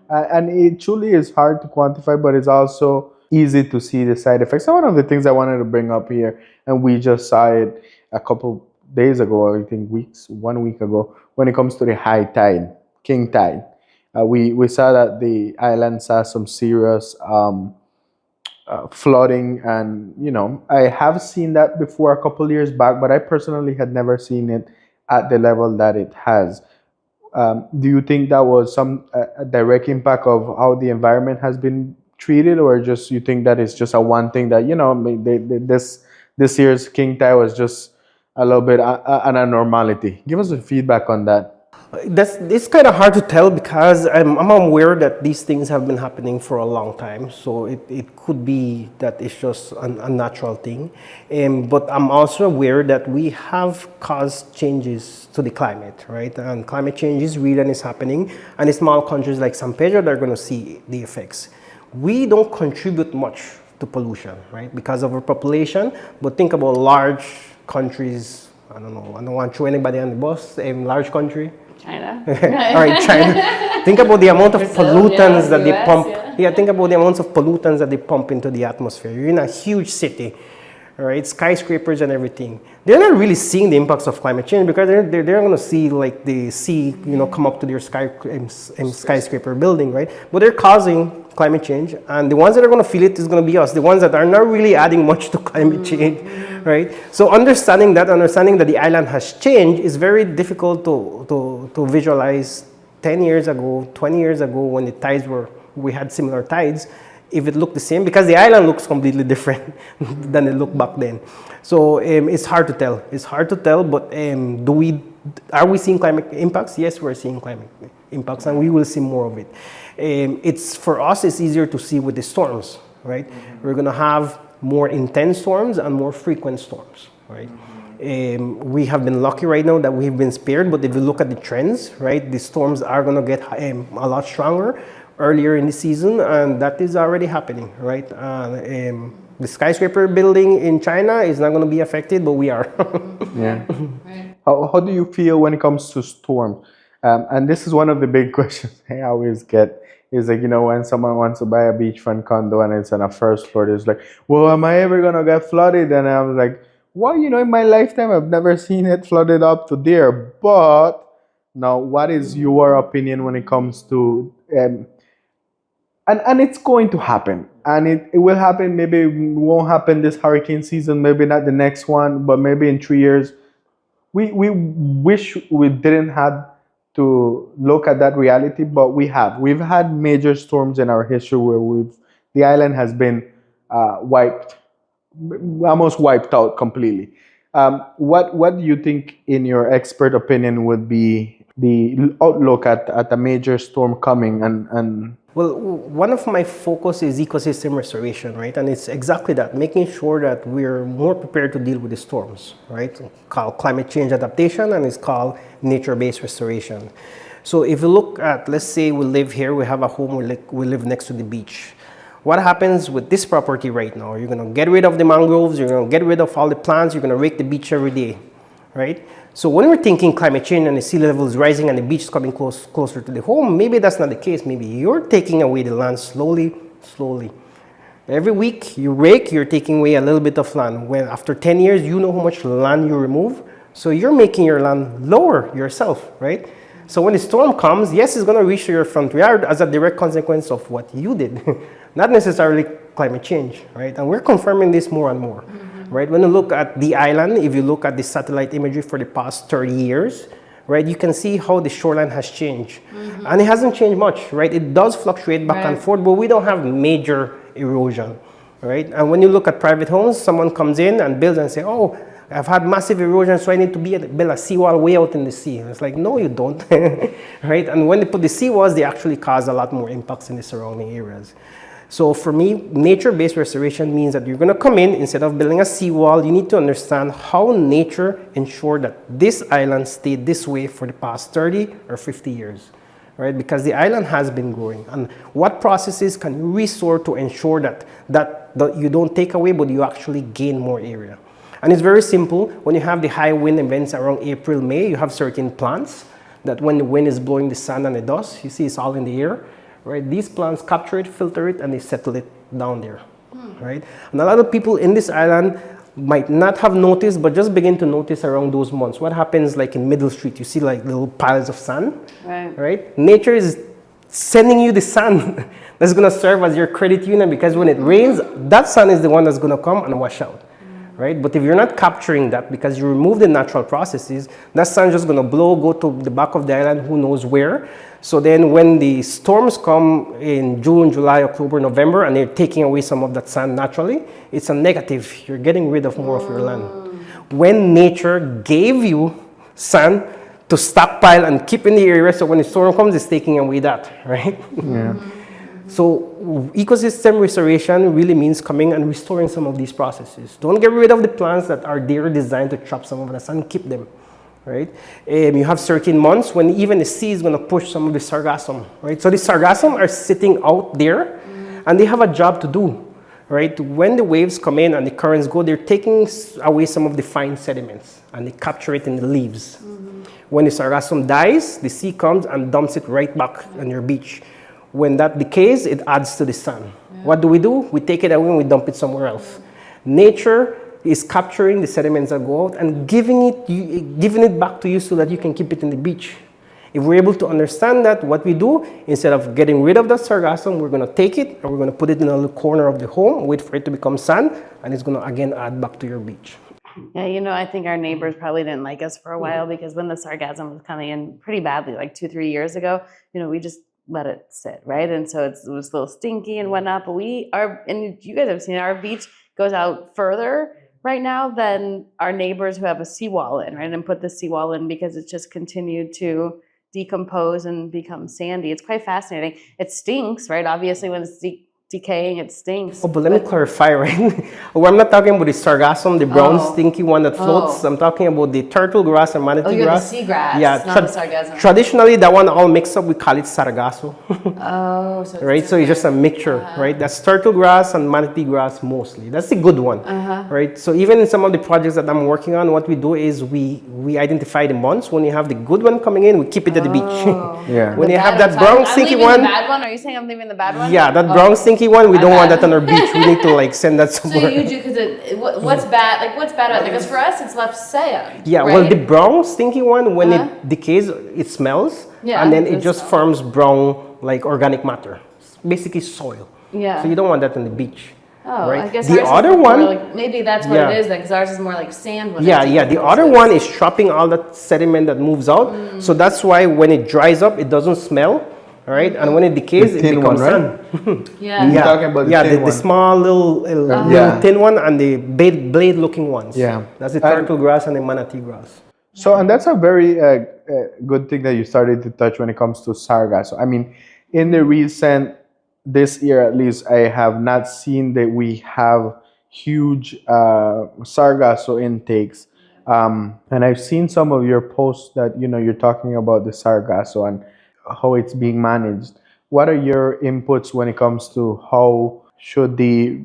And it truly is hard to quantify, but it's also easy to see the side effects. So one of the things I wanted to bring up here, and we just saw it a couple days ago, I think 1 week ago, when it comes to the high tide, king tide. We saw that the island saw some serious flooding, and I have seen that before a couple years back, but I personally had never seen it at the level that it has. Do you think that was some a direct impact of how the environment has been treated, or just you think that it's just a one thing that this year's king tide was just a little bit an abnormality? Give us a feedback on that. It's kind of hard to tell because I'm aware that these things have been happening for a long time. So it could be that it's just a natural thing. But I'm also aware that we have caused changes to the climate, right? And climate change is real and it's happening. And in small countries like San Pedro, they're going to see the effects. We don't contribute much to pollution, right? Because of our population. But think about large countries. I don't know. I don't want to throw anybody on the bus. Large country. China. All right, China. Think about the amount of pollutants that they pump. Yeah, think about the amounts of pollutants that they pump into the atmosphere. You're in a huge city, right? Skyscrapers and everything. They're not really seeing the impacts of climate change because they're going to see like the sea, come up to their skyscraper building, right? But they're causing climate change, and the ones that are going to feel it is going to be us, the ones that are not really adding much to climate change, right? So understanding that the island has changed is very difficult to visualize 10 years ago, 20 years ago when the tides we had similar tides, if it looked the same, because the island looks completely different than it looked back then. So it's hard to tell. It's hard to tell, but are we seeing climate impacts? Yes, we're seeing climate impacts, and we will see more of it. For us, it's easier to see with the storms, right? Mm-hmm. We're going to have more intense storms and more frequent storms, right? Mm-hmm. We have been lucky right now that we've been spared, but if you look at the trends, right, the storms are going to get a lot stronger earlier in the season, and that is already happening, right? The skyscraper building in China is not going to be affected, but we are. Yeah. Right. How do you feel when it comes to storms? And this is one of the big questions I always get. Is like, when someone wants to buy a beachfront condo and it's on a first floor, it's like, well, am I ever gonna get flooded? And I was like, well, in my lifetime, I've never seen it flooded up to there. But now, what is your opinion when it comes to, and it's going to happen, and it will happen. Maybe it won't happen this hurricane season, maybe not the next one, but maybe in 3 years. We wish we didn't have to look at that reality, but we've had major storms in our history where the island has been almost wiped out completely. What do you think, in your expert opinion, would be the outlook at a major storm coming? And well, one of my focus is ecosystem restoration, right? And it's exactly that, making sure that we're more prepared to deal with the storms, right? It's called climate change adaptation, and it's called nature-based restoration. So if you look at, let's say we live here, we have a home, we live next to the beach. What happens with this property right now? You're going to get rid of the mangroves, you're going to get rid of all the plants, you're going to rake the beach every day, right? So when we're thinking climate change and the sea level is rising and the beach is coming closer to the home, maybe that's not the case. Maybe you're taking away the land slowly. Every week you rake, you're taking away a little bit of land. When after 10 years, you know how much land you remove. So you're making your land lower yourself, right? So when the storm comes, yes, it's going to reach your front yard as a direct consequence of what you did, not necessarily climate change, right? And we're confirming this more and more. Right? When you look at the island, if you look at the satellite imagery for the past 30 years, right, you can see how the shoreline has changed. Mm-hmm. And it hasn't changed much, right? It does fluctuate back and forth, but we don't have major erosion, right? And when you look at private homes, someone comes in and builds and say, oh, I've had massive erosion, so I need to build a seawall way out in the sea. And it's like, no, you don't, right? And when they put the seawalls, they actually cause a lot more impacts in the surrounding areas. So for me, nature-based restoration means that you're going to come in, instead of building a seawall, you need to understand how nature ensured that this island stayed this way for the past 30 or 50 years, right? Because the island has been growing. And what processes can you resort to ensure that you don't take away, but you actually gain more area? And it's very simple. When you have the high wind events around April, May, you have certain plants that when the wind is blowing the sand and the dust, you see it's all in the air. right? These plants capture it, filter it, and they settle it down there, right? And a lot of people in this island might not have noticed, but just begin to notice around those months. What happens like in Middle Street, you see like little piles of sand, right? Nature is sending you the sand that's gonna serve as your credit union, because when it rains, that sand is the one that's gonna come and wash out, right? But if you're not capturing that because you remove the natural processes, that sand just gonna blow, go to the back of the island, who knows where. So then when the storms come in June, July, October, November, and they're taking away some of that sand naturally, it's a negative. You're getting rid of more of your land. When nature gave you sand to stockpile and keep in the area, so when the storm comes, it's taking away that, right? Yeah. So ecosystem restoration really means coming and restoring some of these processes. Don't get rid of the plants that are there designed to trap some of the sun, keep them, right? You have certain months when even the sea is going to push some of the sargassum, right? So the sargassum are sitting out there and they have a job to do, right? When the waves come in and the currents go, they're taking away some of the fine sediments and they capture it in the leaves. When the sargassum dies, the sea comes and dumps it right back on your beach. When that decays, it adds to the sand. What do? We take it away and we dump it somewhere else. Nature is capturing the sediments that go out and giving it back to you so that you can keep it in the beach. If we're able to understand that, what we do, instead of getting rid of the sargassum, we're going to take it and we're going to put it in a little corner of the home, wait for it to become sand, and it's going to again add back to your beach. Yeah, I think our neighbors probably didn't like us for a while because when the sargassum was coming in pretty badly, like 2-3 years ago, we just let it sit, right? And so it was a little stinky and whatnot, but and you guys have seen our beach goes out further right now than our neighbors who have a seawall in, right? And put the seawall in because it's just continued to decompose and become sandy. It's quite fascinating. It stinks, right? Obviously, when it's decaying, it stinks. Oh, but let me clarify, right? Well, I'm not talking about the sargassum, the brown stinky one that floats. I'm talking about the turtle grass and manatee grass. The seagrass, yeah, not the sargassum. Traditionally, that one all mixed up, we call it sargasso. Oh, so it's right? So it's just a mixture, right? That's turtle grass and manatee grass mostly. That's the good one, right? So even in some of the projects that I'm working on, what we do is we identify the months. When you have the good one coming in, we keep it at the beach. Yeah. When The you have bad that one. brown I'm stinky leaving one. the bad one? Are you saying I'm leaving the bad one? Yeah, that brown stinky one, we don't want that on our beach. We need to send that somewhere. So you do, because what's bad? Like what's bad about it? Because for us, it's left sand. Yeah, right? well, the brown stinky one, when it decays, it smells, and then it just forms brown, like organic matter. It's basically soil. Yeah. So you don't want that on the beach. Oh, right? I guess the ours other is more one, like, maybe that's what it is then, because ours is more like sand. When the other one is trapping all that sediment that moves out. So that's why when it dries up, it doesn't smell. Right, and when it decays, it becomes sand. Yeah, You're talking about the small little thin one and the blade-looking ones. Yeah, that's the turtle grass and the manatee grass. So, and that's a very good thing that you started to touch when it comes to sargasso. I mean, in the this year at least, I have not seen that we have huge sargasso intakes. And I've seen some of your posts that you're talking about the sargasso and how it's being managed. What are your inputs when it comes to how should the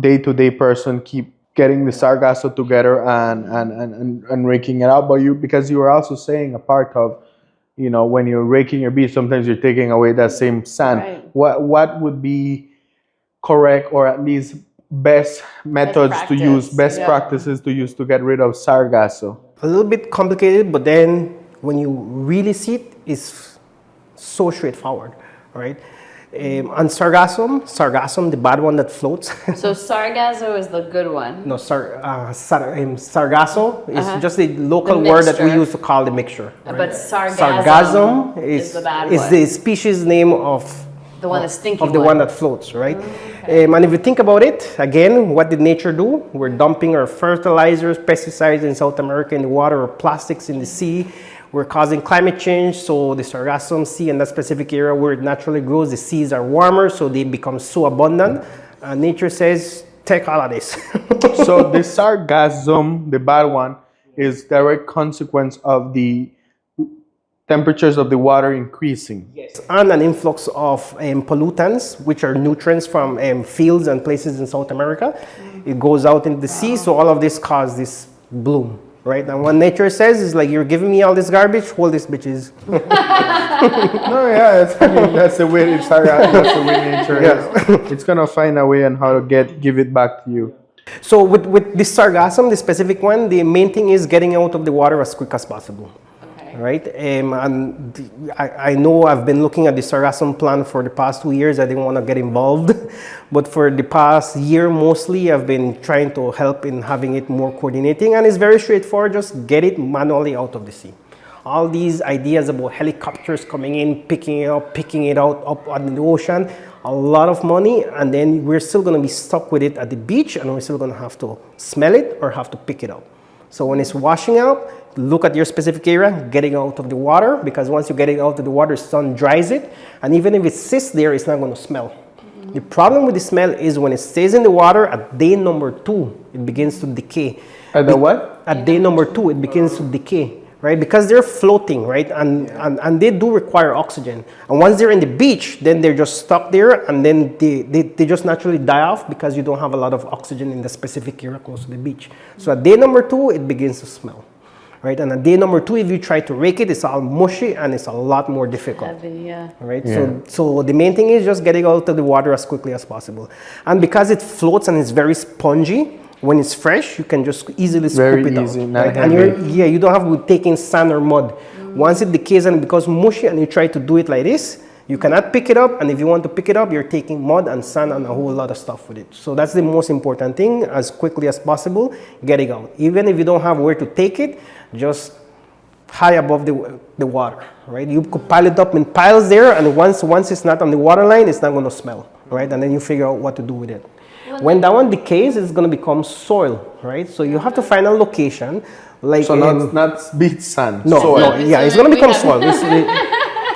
day-to-day person keep getting the sargasso together and raking it out? But because you were also saying a part of, when you're raking your beach, sometimes you're taking away that same sand. Right. What would be correct, or at least best methods to use, best practices to use to get rid of sargasso? A little bit complicated, but then when you really see it, it's so straightforward, right? On sargassum, the bad one that floats. So sargasso is the good one. No, sargasso is just the local word that we use to call the mixture. Right? But sargassum is the bad one. The species name of the one that's stinky. Of the one that floats, right? And if you think about it, again, what did nature do? We're dumping our fertilizers, pesticides in South America in the water, or plastics in the sea. We're causing climate change, so the sargassum sea in that specific area where it naturally grows, the seas are warmer, so they become so abundant. Nature says, take all of this. So the sargassum, the bad one, is direct consequence of the temperatures of the water increasing. Yes. And an influx of pollutants, which are nutrients from fields and places in South America. It goes out into the sea, so all of this causes this bloom. right? And what nature says is like, you're giving me all this garbage, hold this bitches. No, yeah, that's the way it's that's the way nature is. It's gonna find a way on how to give it back to you. So with this sargassum, the specific one, the main thing is getting out of the water as quick as possible. Right, and I know I've been looking at the sargassum plant for the past 2 years. I didn't want to get involved, but for the past year mostly, I've been trying to help in having it more coordinating, and it's very straightforward. Just get it manually out of the sea. All these ideas about helicopters coming in, picking it up, picking it out up on the ocean, a lot of money, and then we're still going to be stuck with it at the beach, and we're still going to have to smell it or have to pick it up. So when it's washing out, look at your specific area, getting out of the water, because once you get it out of the water, the sun dries it, and even if it sits there, it's not going to smell. Mm-hmm. The problem with the smell is when it stays in the water, at day number 2, it begins to decay. At the what? At day number 2, it begins to decay, right? Because they're floating, right? And they do require oxygen. And once they're in the beach, then they're just stuck there, and then they just naturally die off because you don't have a lot of oxygen in the specific area close to the beach. So at day number 2, it begins to smell. Right, and at day number 2, if you try to rake it, it's all mushy and it's a lot more difficult. Heavy, yeah. Right, so the main thing is just getting out of the water as quickly as possible. And because it floats and it's very spongy, when it's fresh, you can just easily scoop it out. Right? And you don't have to take in sand or mud. Once it decays and it becomes mushy and you try to do it like this, you cannot pick it up, and if you want to pick it up, you're taking mud and sand and a whole lot of stuff with it. So that's the most important thing, as quickly as possible, get it out. Even if you don't have where to take it, just high above the water, right? You could pile it up in piles there, and once it's not on the water line, it's not going to smell, right? And then you figure out what to do with it. When that one decays, it's going to become soil, right? So you have to find a location, like so not beach sand. No, soil. no, yeah, it's going to become soil.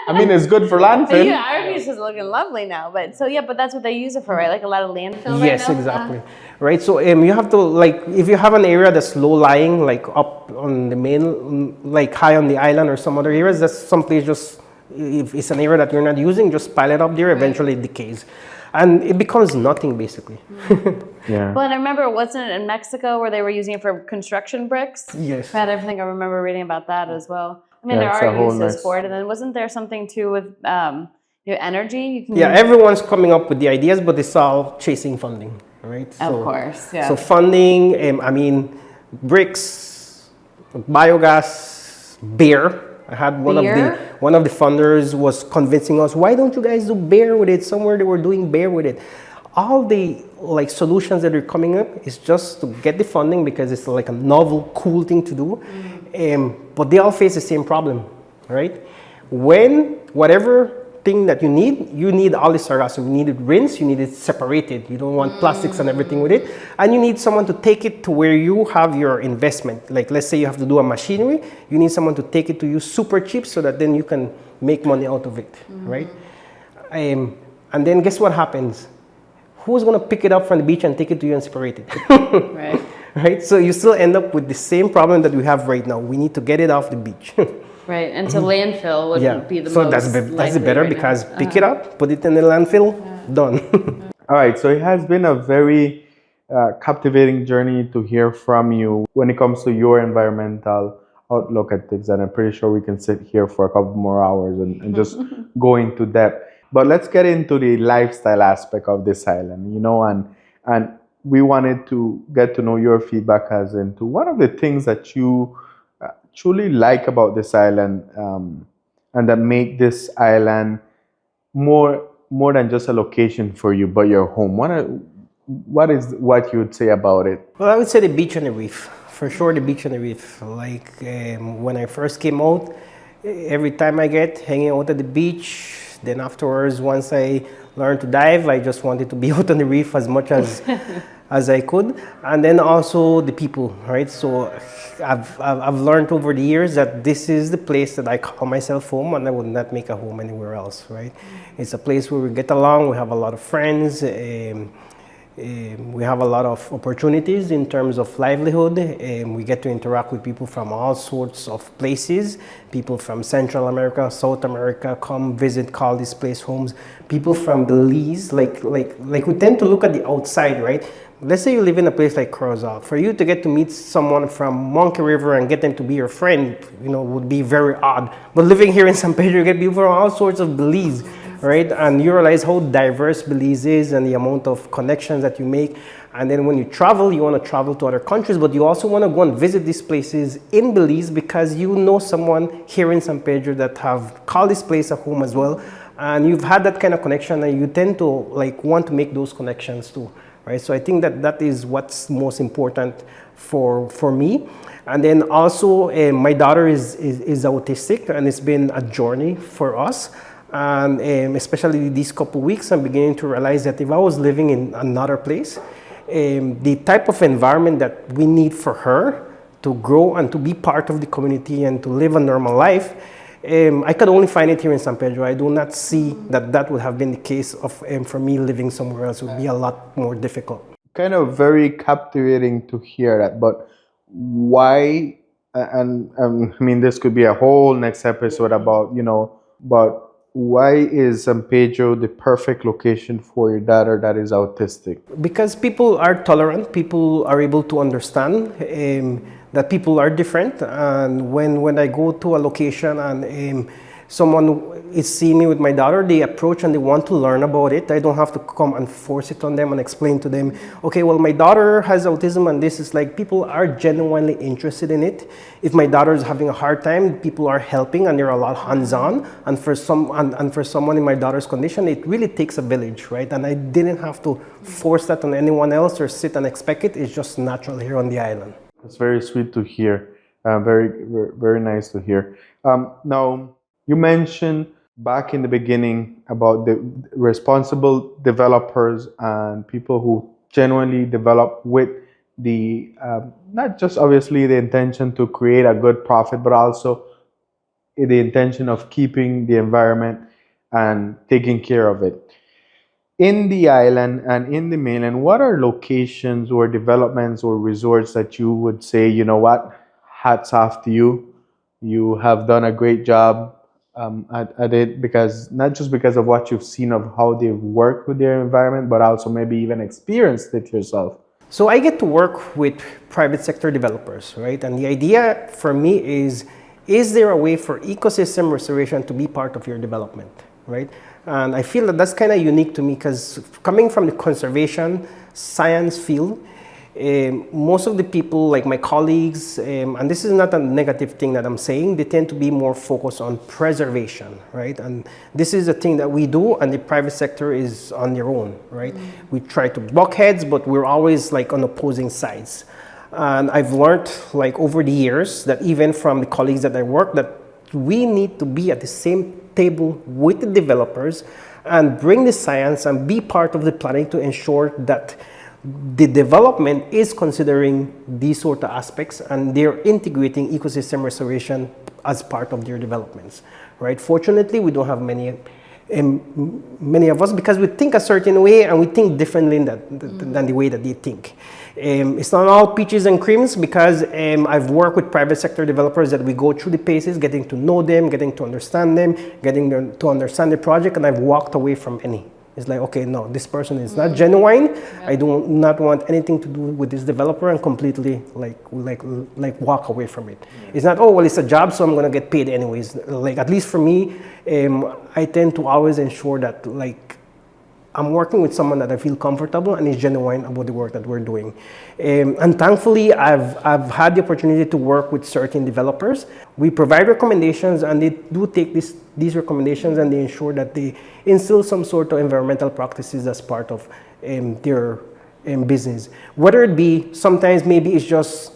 I mean, it's good for landfill. Yeah, our beach is looking lovely now, but that's what they use it for, right? Like a lot of landfill. Yes, right now? exactly. Right, so you have to, like, if you have an area that's low lying, like up on the main, like high on the island or some other areas, that's someplace just, if it's an area that you're not using, just pile it up there, eventually it decays. And it becomes nothing, basically. Yeah. Well, and I remember, wasn't it in Mexico where they were using it for construction bricks? Yes. I think I remember reading about that as well. I mean, there are uses for it. And then wasn't there something too with energy? You can everyone's coming up with the ideas, but it's all chasing funding, right? Of course, yeah. So funding, I mean, bricks, biogas, beer. I had one of the funders was convincing us, why don't you guys do beer with it? Somewhere they were doing beer with it. All the like solutions that are coming up is just to get the funding because it's like a novel, cool thing to do. But they all face the same problem, right? When whatever thing that you need all the sargassum. You need it rinsed, you need it separated. You don't want plastics and everything with it. And you need someone to take it to where you have your investment. Like let's say you have to do a machinery, you need someone to take it to you super cheap so that then you can make money out of it, right? And then guess what happens? Who's going to pick it up from the beach and take it to you and separate it? Right. Right? So you still end up with the same problem that we have right now. We need to get it off the beach. Right, and to landfill would be the most. So that's better because pick it up, put it in the landfill, done. All right, so it has been a very captivating journey to hear from you when it comes to your environmental outlook at things, and I'm pretty sure we can sit here for a couple more hours and just go into depth. But let's get into the lifestyle aspect of this island, and we wanted to get to know your feedback as into one of the things that you truly like about this island, and that make this island more than just a location for you, but your home. What you would say about it? Well, I would say the beach and the reef. For sure, the beach and the reef. Like when I first came out, every time I get hanging out at the beach, then afterwards, once I learned to dive, I just wanted to be out on the reef as much as I could. And then also the people, right? So I've learned over the years that this is the place that I call myself home, and I would not make a home anywhere else, right? It's a place where we get along, we have a lot of friends. We have a lot of opportunities in terms of livelihood. We get to interact with people from all sorts of places. People from Central America, South America come visit, call this place homes. People from Belize, like we tend to look at the outside, right? Let's say you live in a place like Curacao. For you to get to meet someone from Monkey River and get them to be your friend, would be very odd. But living here in San Pedro, you get people from all sorts of Belize, right? And you realize how diverse Belize is and the amount of connections that you make. And then when you travel, you want to travel to other countries, but you also want to go and visit these places in Belize because you know someone here in San Pedro that have called this place a home as well. And you've had that kind of connection, and you tend to want to make those connections too. Right, so I think that is what's most important for me. And then also, my daughter is autistic, and it's been a journey for us. And especially these couple weeks, I'm beginning to realize that if I was living in another place, the type of environment that we need for her to grow and to be part of the community and to live a normal life, I could only find it here in San Pedro. I do not see that would have been the case of for me living somewhere else. It would be a lot more difficult. Kind of very captivating to hear that, but why? And I mean, this could be a whole next episode about, but why is San Pedro the perfect location for your daughter that is autistic? Because people are tolerant, people are able to understand that people are different. And when I go to a location and someone is seeing me with my daughter, they approach and they want to learn about it. I don't have to come and force it on them and explain to them, okay, well, my daughter has autism and this is people are genuinely interested in it. If my daughter is having a hard time, people are helping and they're a lot hands-on. And for someone in my daughter's condition, it really takes a village, right? And I didn't have to force that on anyone else or sit and expect it. It's just natural here on the island. It's very sweet to hear. Very, very nice to hear. Now, you mentioned back in the beginning about the responsible developers and people who genuinely develop with the, not just obviously the intention to create a good profit, but also the intention of keeping the environment and taking care of it. In the island and in the mainland, what are locations or developments or resorts that you would say, you know what, hats off to you. You have done a great job at it, because not just because of what you've seen of how they've worked with their environment, but also maybe even experienced it yourself. So I get to work with private sector developers, right? And the idea for me is there a way for ecosystem restoration to be part of your development, right? And I feel that that's kind of unique to me because coming from the conservation science field, most of the people, like my colleagues, and this is not a negative thing that I'm saying, they tend to be more focused on preservation, right? And this is a thing that we do, and the private sector is on their own, right? Mm-hmm. We try to buck heads, but we're always on opposing sides. And I've learned over the years that even from the colleagues that I work, that we need to be at the same table with the developers and bring the science and be part of the planning to ensure that the development is considering these sort of aspects and they're integrating ecosystem restoration as part of their developments, right? Fortunately, we don't have many of us because we think a certain way and we think differently than the way that they think. It's not all peaches and creams because I've worked with private sector developers that we go through the paces, getting to know them, getting to understand them, getting them to understand the project, and I've walked away from any. It's okay, no, this person is not genuine. Yeah. I do not want anything to do with this developer and completely walk away from it. Yeah. It's not, oh, well, it's a job, so I'm going to get paid anyways. At least for me, I tend to always ensure that I'm working with someone that I feel comfortable and is genuine about the work that we're doing. And thankfully, I've had the opportunity to work with certain developers. We provide recommendations and they do take these recommendations and they ensure that they instill some sort of environmental practices as part of their business. Whether it be, sometimes maybe it's just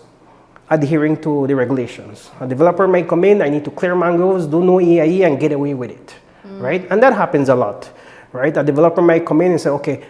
adhering to the regulations. A developer might come in, I need to clear mangroves, do no EIE and get away with it, right? And that happens a lot. Right? A developer might come in and say, okay,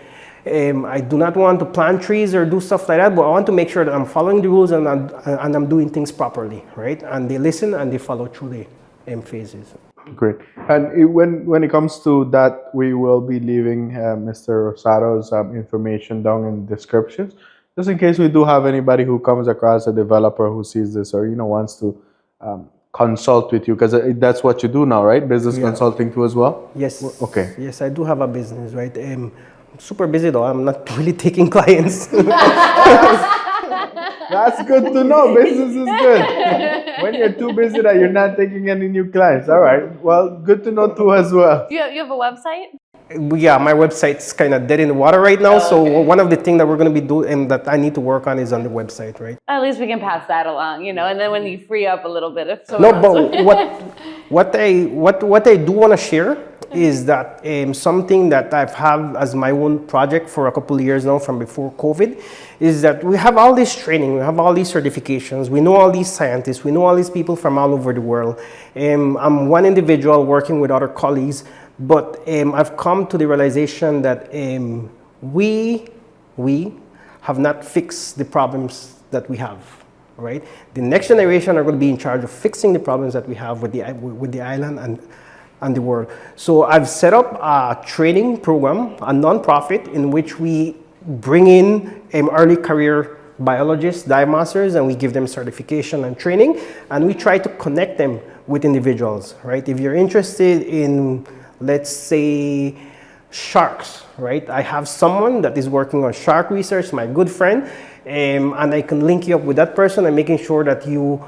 I do not want to plant trees or do stuff like that, but I want to make sure that I'm following the rules and I'm doing things properly, right? And they listen and they follow through the phases. Great. And when it comes to that, we will be leaving Mr. Rosado's information down in the descriptions, just in case we do have anybody who comes across a developer who sees this or wants to consult with you, because that's what you do now, right? Business consulting too as well. Yes. Okay. Yes, I do have a business, right? I'm super busy though. I'm not really taking clients. That's good to know. Business is good. When you're too busy that you're not taking any new clients. All right. Well, good to know too as well. You have a website? Yeah, my website's kind of dead in the water right now. So one of the things that we're going to be doing and that I need to work on is on the website, right? At least we can pass that along, and then when you free up a little bit, if No, but what I do want to share is that something that I've had as my own project for a couple of years now from before COVID is that we have all this training, we have all these certifications, we know all these scientists, we know all these people from all over the world. I'm one individual working with other colleagues, but I've come to the realization that we have not fixed the problems that we have, right? The next generation are going to be in charge of fixing the problems that we have with the island and the world. So I've set up a training program, a non-profit, in which we bring in early career biologists, dive masters, and we give them certification and training, and we try to connect them with individuals, right? If you're interested in, let's say, sharks, right? I have someone that is working on shark research, my good friend, and I can link you up with that person and making sure that you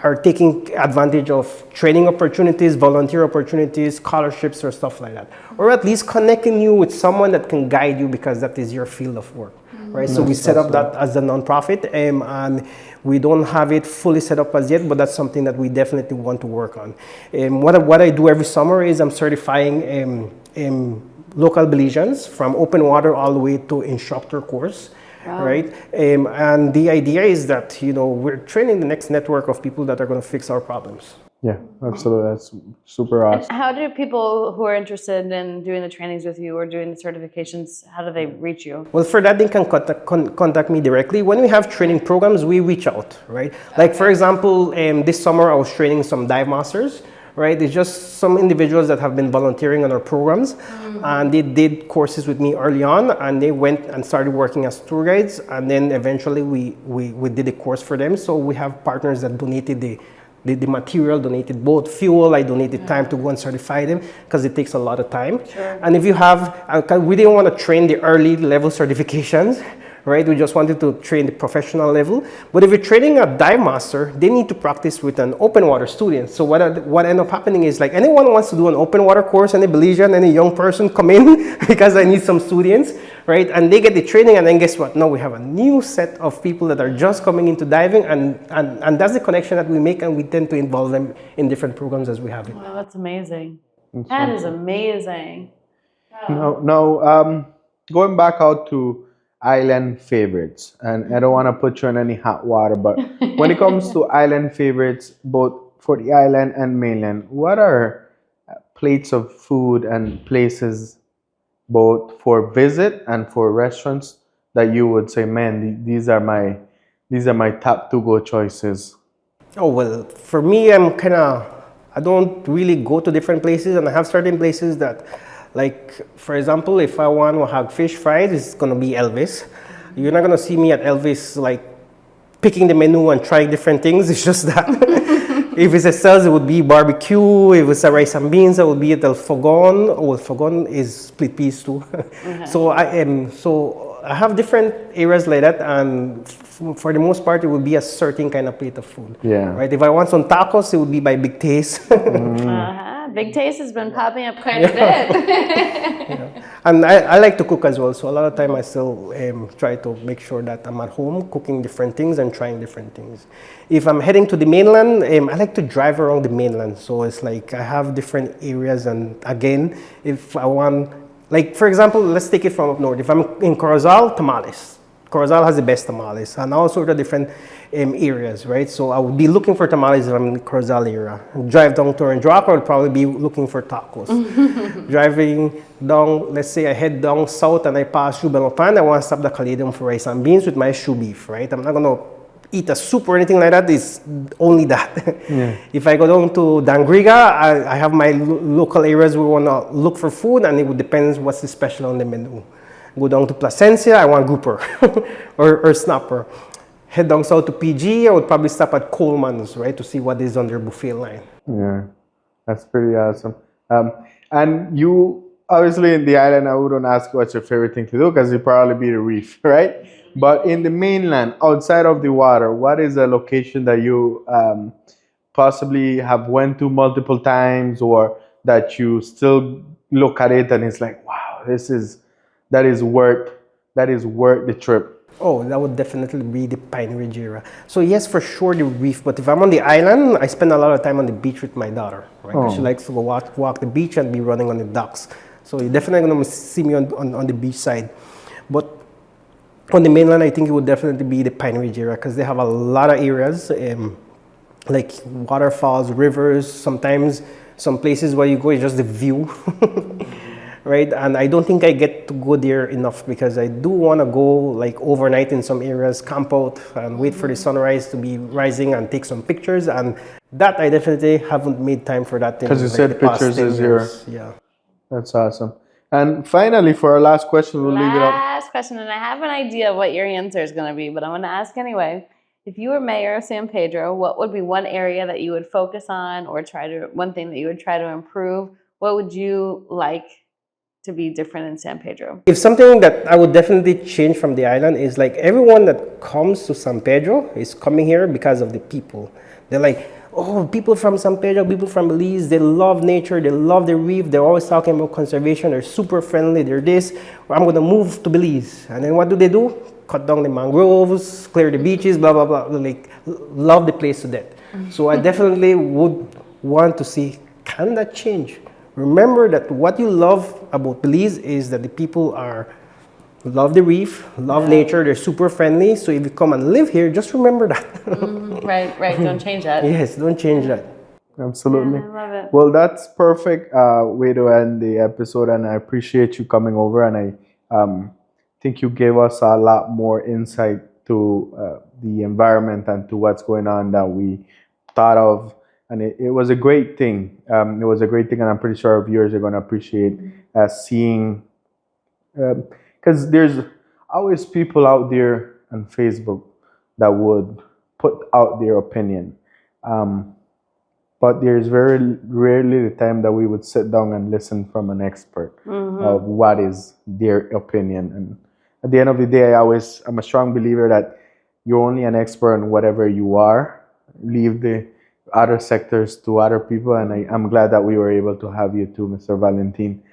are taking advantage of training opportunities, volunteer opportunities, scholarships, or stuff like that. Or at least connecting you with someone that can guide you because that is your field of work, right? So we set up that as a nonprofit, and we don't have it fully set up as yet, but that's something that we definitely want to work on. What I do every summer is I'm certifying local Belizeans from open water all the way to instructor course. Wow. Right? And the idea is that, we're training the next network of people that are going to fix our problems. Yeah, absolutely. That's super awesome. And how do people who are interested in doing the trainings with you or doing the certifications, how do they reach you? Well, for that, they can contact me directly. When we have training programs, we reach out, right? Like, for example, this summer I was training some dive masters. Right, it's just some individuals that have been volunteering on our programs, and they did courses with me early on, and they went and started working as tour guides, and then eventually we did the course for them. So we have partners that donated the material, donated both fuel, I donated time to go and certify them because it takes a lot of time. Sure. And if you have, we didn't want to train the early level certifications, right? We just wanted to train the professional level. But if you're training a dive master, they need to practice with an open water student. So what ended up happening is, like, anyone wants to do an open water course, any Belizean, any young person come in because I need some students, right? And they get the training, and then guess what? Now we have a new set of people that are just coming into diving, and that's the connection that we make, and we tend to involve them in different programs as we have it. Wow, that's amazing. That is amazing. Wow. Now, going back out to island favorites, and I don't want to put you in any hot water, but when it comes to island favorites, both for the island and mainland, what are plates of food and places, both for visit and for restaurants, that you would say, man, these are my top to-go choices? Oh, well, for me, I don't really go to different places, and I have certain places that, like, for example, if I want to have fish fried, it's going to be Elvis. You're not going to see me at Elvis, like, picking the menu and trying different things. It's just that if it's a sales, it would be barbecue. If it's a rice and beans, it would be at El Fogon. Oh, El Fogon is split peas too. So I have different areas like that, and for the most part, it would be a certain kind of plate of food. Yeah. Right. If I want some tacos, it would be by Big Taste. Big Taste has been popping up quite a bit. Yeah. And I like to cook as well, so a lot of time I still try to make sure that I'm at home cooking different things and trying different things. If I'm heading to the mainland, I like to drive around the mainland, so it's like I have different areas, and again, if I want, like, for example, let's take it from up north. If I'm in Corozal, tamales. Corozal has the best tamales, and all sorts of different areas, right? So I would be looking for tamales if I'm in the Corozal area. Drive down to Orange-Rock, I would probably be looking for tacos. Driving down, let's say I head down south and I pass through Belmopan, I want to stop the Caladium for rice and beans with my shoe beef, right? I'm not going to eat a soup or anything like that. It's only that. Yeah. If I go down to Gringa, I have my local areas where we want to look for food, and it would depend what's the special on the menu. Go down to Placencia, I want grouper or snapper. Head down south to PG, I would probably stop at Coleman's, right, to see what is on their buffet line. Yeah, that's pretty awesome. And you, obviously in the island, I wouldn't ask what's your favorite thing to do because it'd probably be the reef, right? But in the mainland, outside of the water, what is a location that you possibly have went to multiple times, or that you still look at it and it's like, wow, that is worth the trip? Oh, that would definitely be the Pine Ridge area. So yes, for sure the reef. But if I'm on the island, I spend a lot of time on the beach with my daughter. Right? Oh. She likes to go walk the beach and be running on the docks. So you're definitely going to see me on the beach side. But on the mainland, I think it would definitely be the Pine Ridge area because they have a lot of areas, like waterfalls, rivers. Sometimes some places where you go is just the view. Right, and I don't think I get to go there enough because I do want to go like overnight in some areas, camp out and wait for the sunrise to be rising and take some pictures, and that I definitely haven't made time for that. Because you said pictures is your... Yeah. That's awesome. And finally, for our last question, we'll leave it up. Last question, and I have an idea of what your answer is going to be, but I'm going to ask anyway. If you were mayor of San Pedro, what would be one area that you would focus on, or one thing that you would try to improve? What would you like to be different in San Pedro? If something that I would definitely change from the island is like everyone that comes to San Pedro is coming here because of the people. They're like, oh, people from San Pedro, people from Belize, they love nature, they love the reef, they're always talking about conservation, they're super friendly, they're this. Well, I'm going to move to Belize. And then what do? Cut down the mangroves, clear the beaches, blah, blah, blah. Like, love the place to death. So I definitely would want to see, can that change? Remember that what you love about Belize is that the people love the reef, love nature, they're super friendly. So if you come and live here, just remember that. Right. Don't change that. Yes, don't change that. Absolutely. Yeah, I love it. Well, that's perfect way to end the episode, and I appreciate you coming over, and I think you gave us a lot more insight to the environment and to what's going on that we thought of. And it was a great thing. It was a great thing, and I'm pretty sure our viewers are going to appreciate seeing, because there's always people out there on Facebook that would put out their opinion. But there's very rarely the time that we would sit down and listen from an expert of what is their opinion. And at the end of the day, I'm a strong believer that you're only an expert on whatever you are. Leave the other sectors to other people, and I'm glad that we were able to have you too, Mr. Valentine.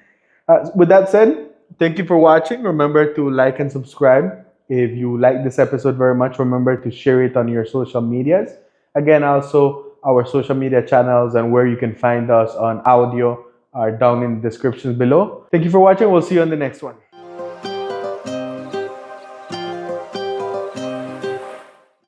With that said, thank you for watching. Remember to like and subscribe. If you like this episode very much, remember to share it on your social medias. Again, also our social media channels and where you can find us on audio are down in the descriptions below. Thank you for watching. We'll see you on the next one.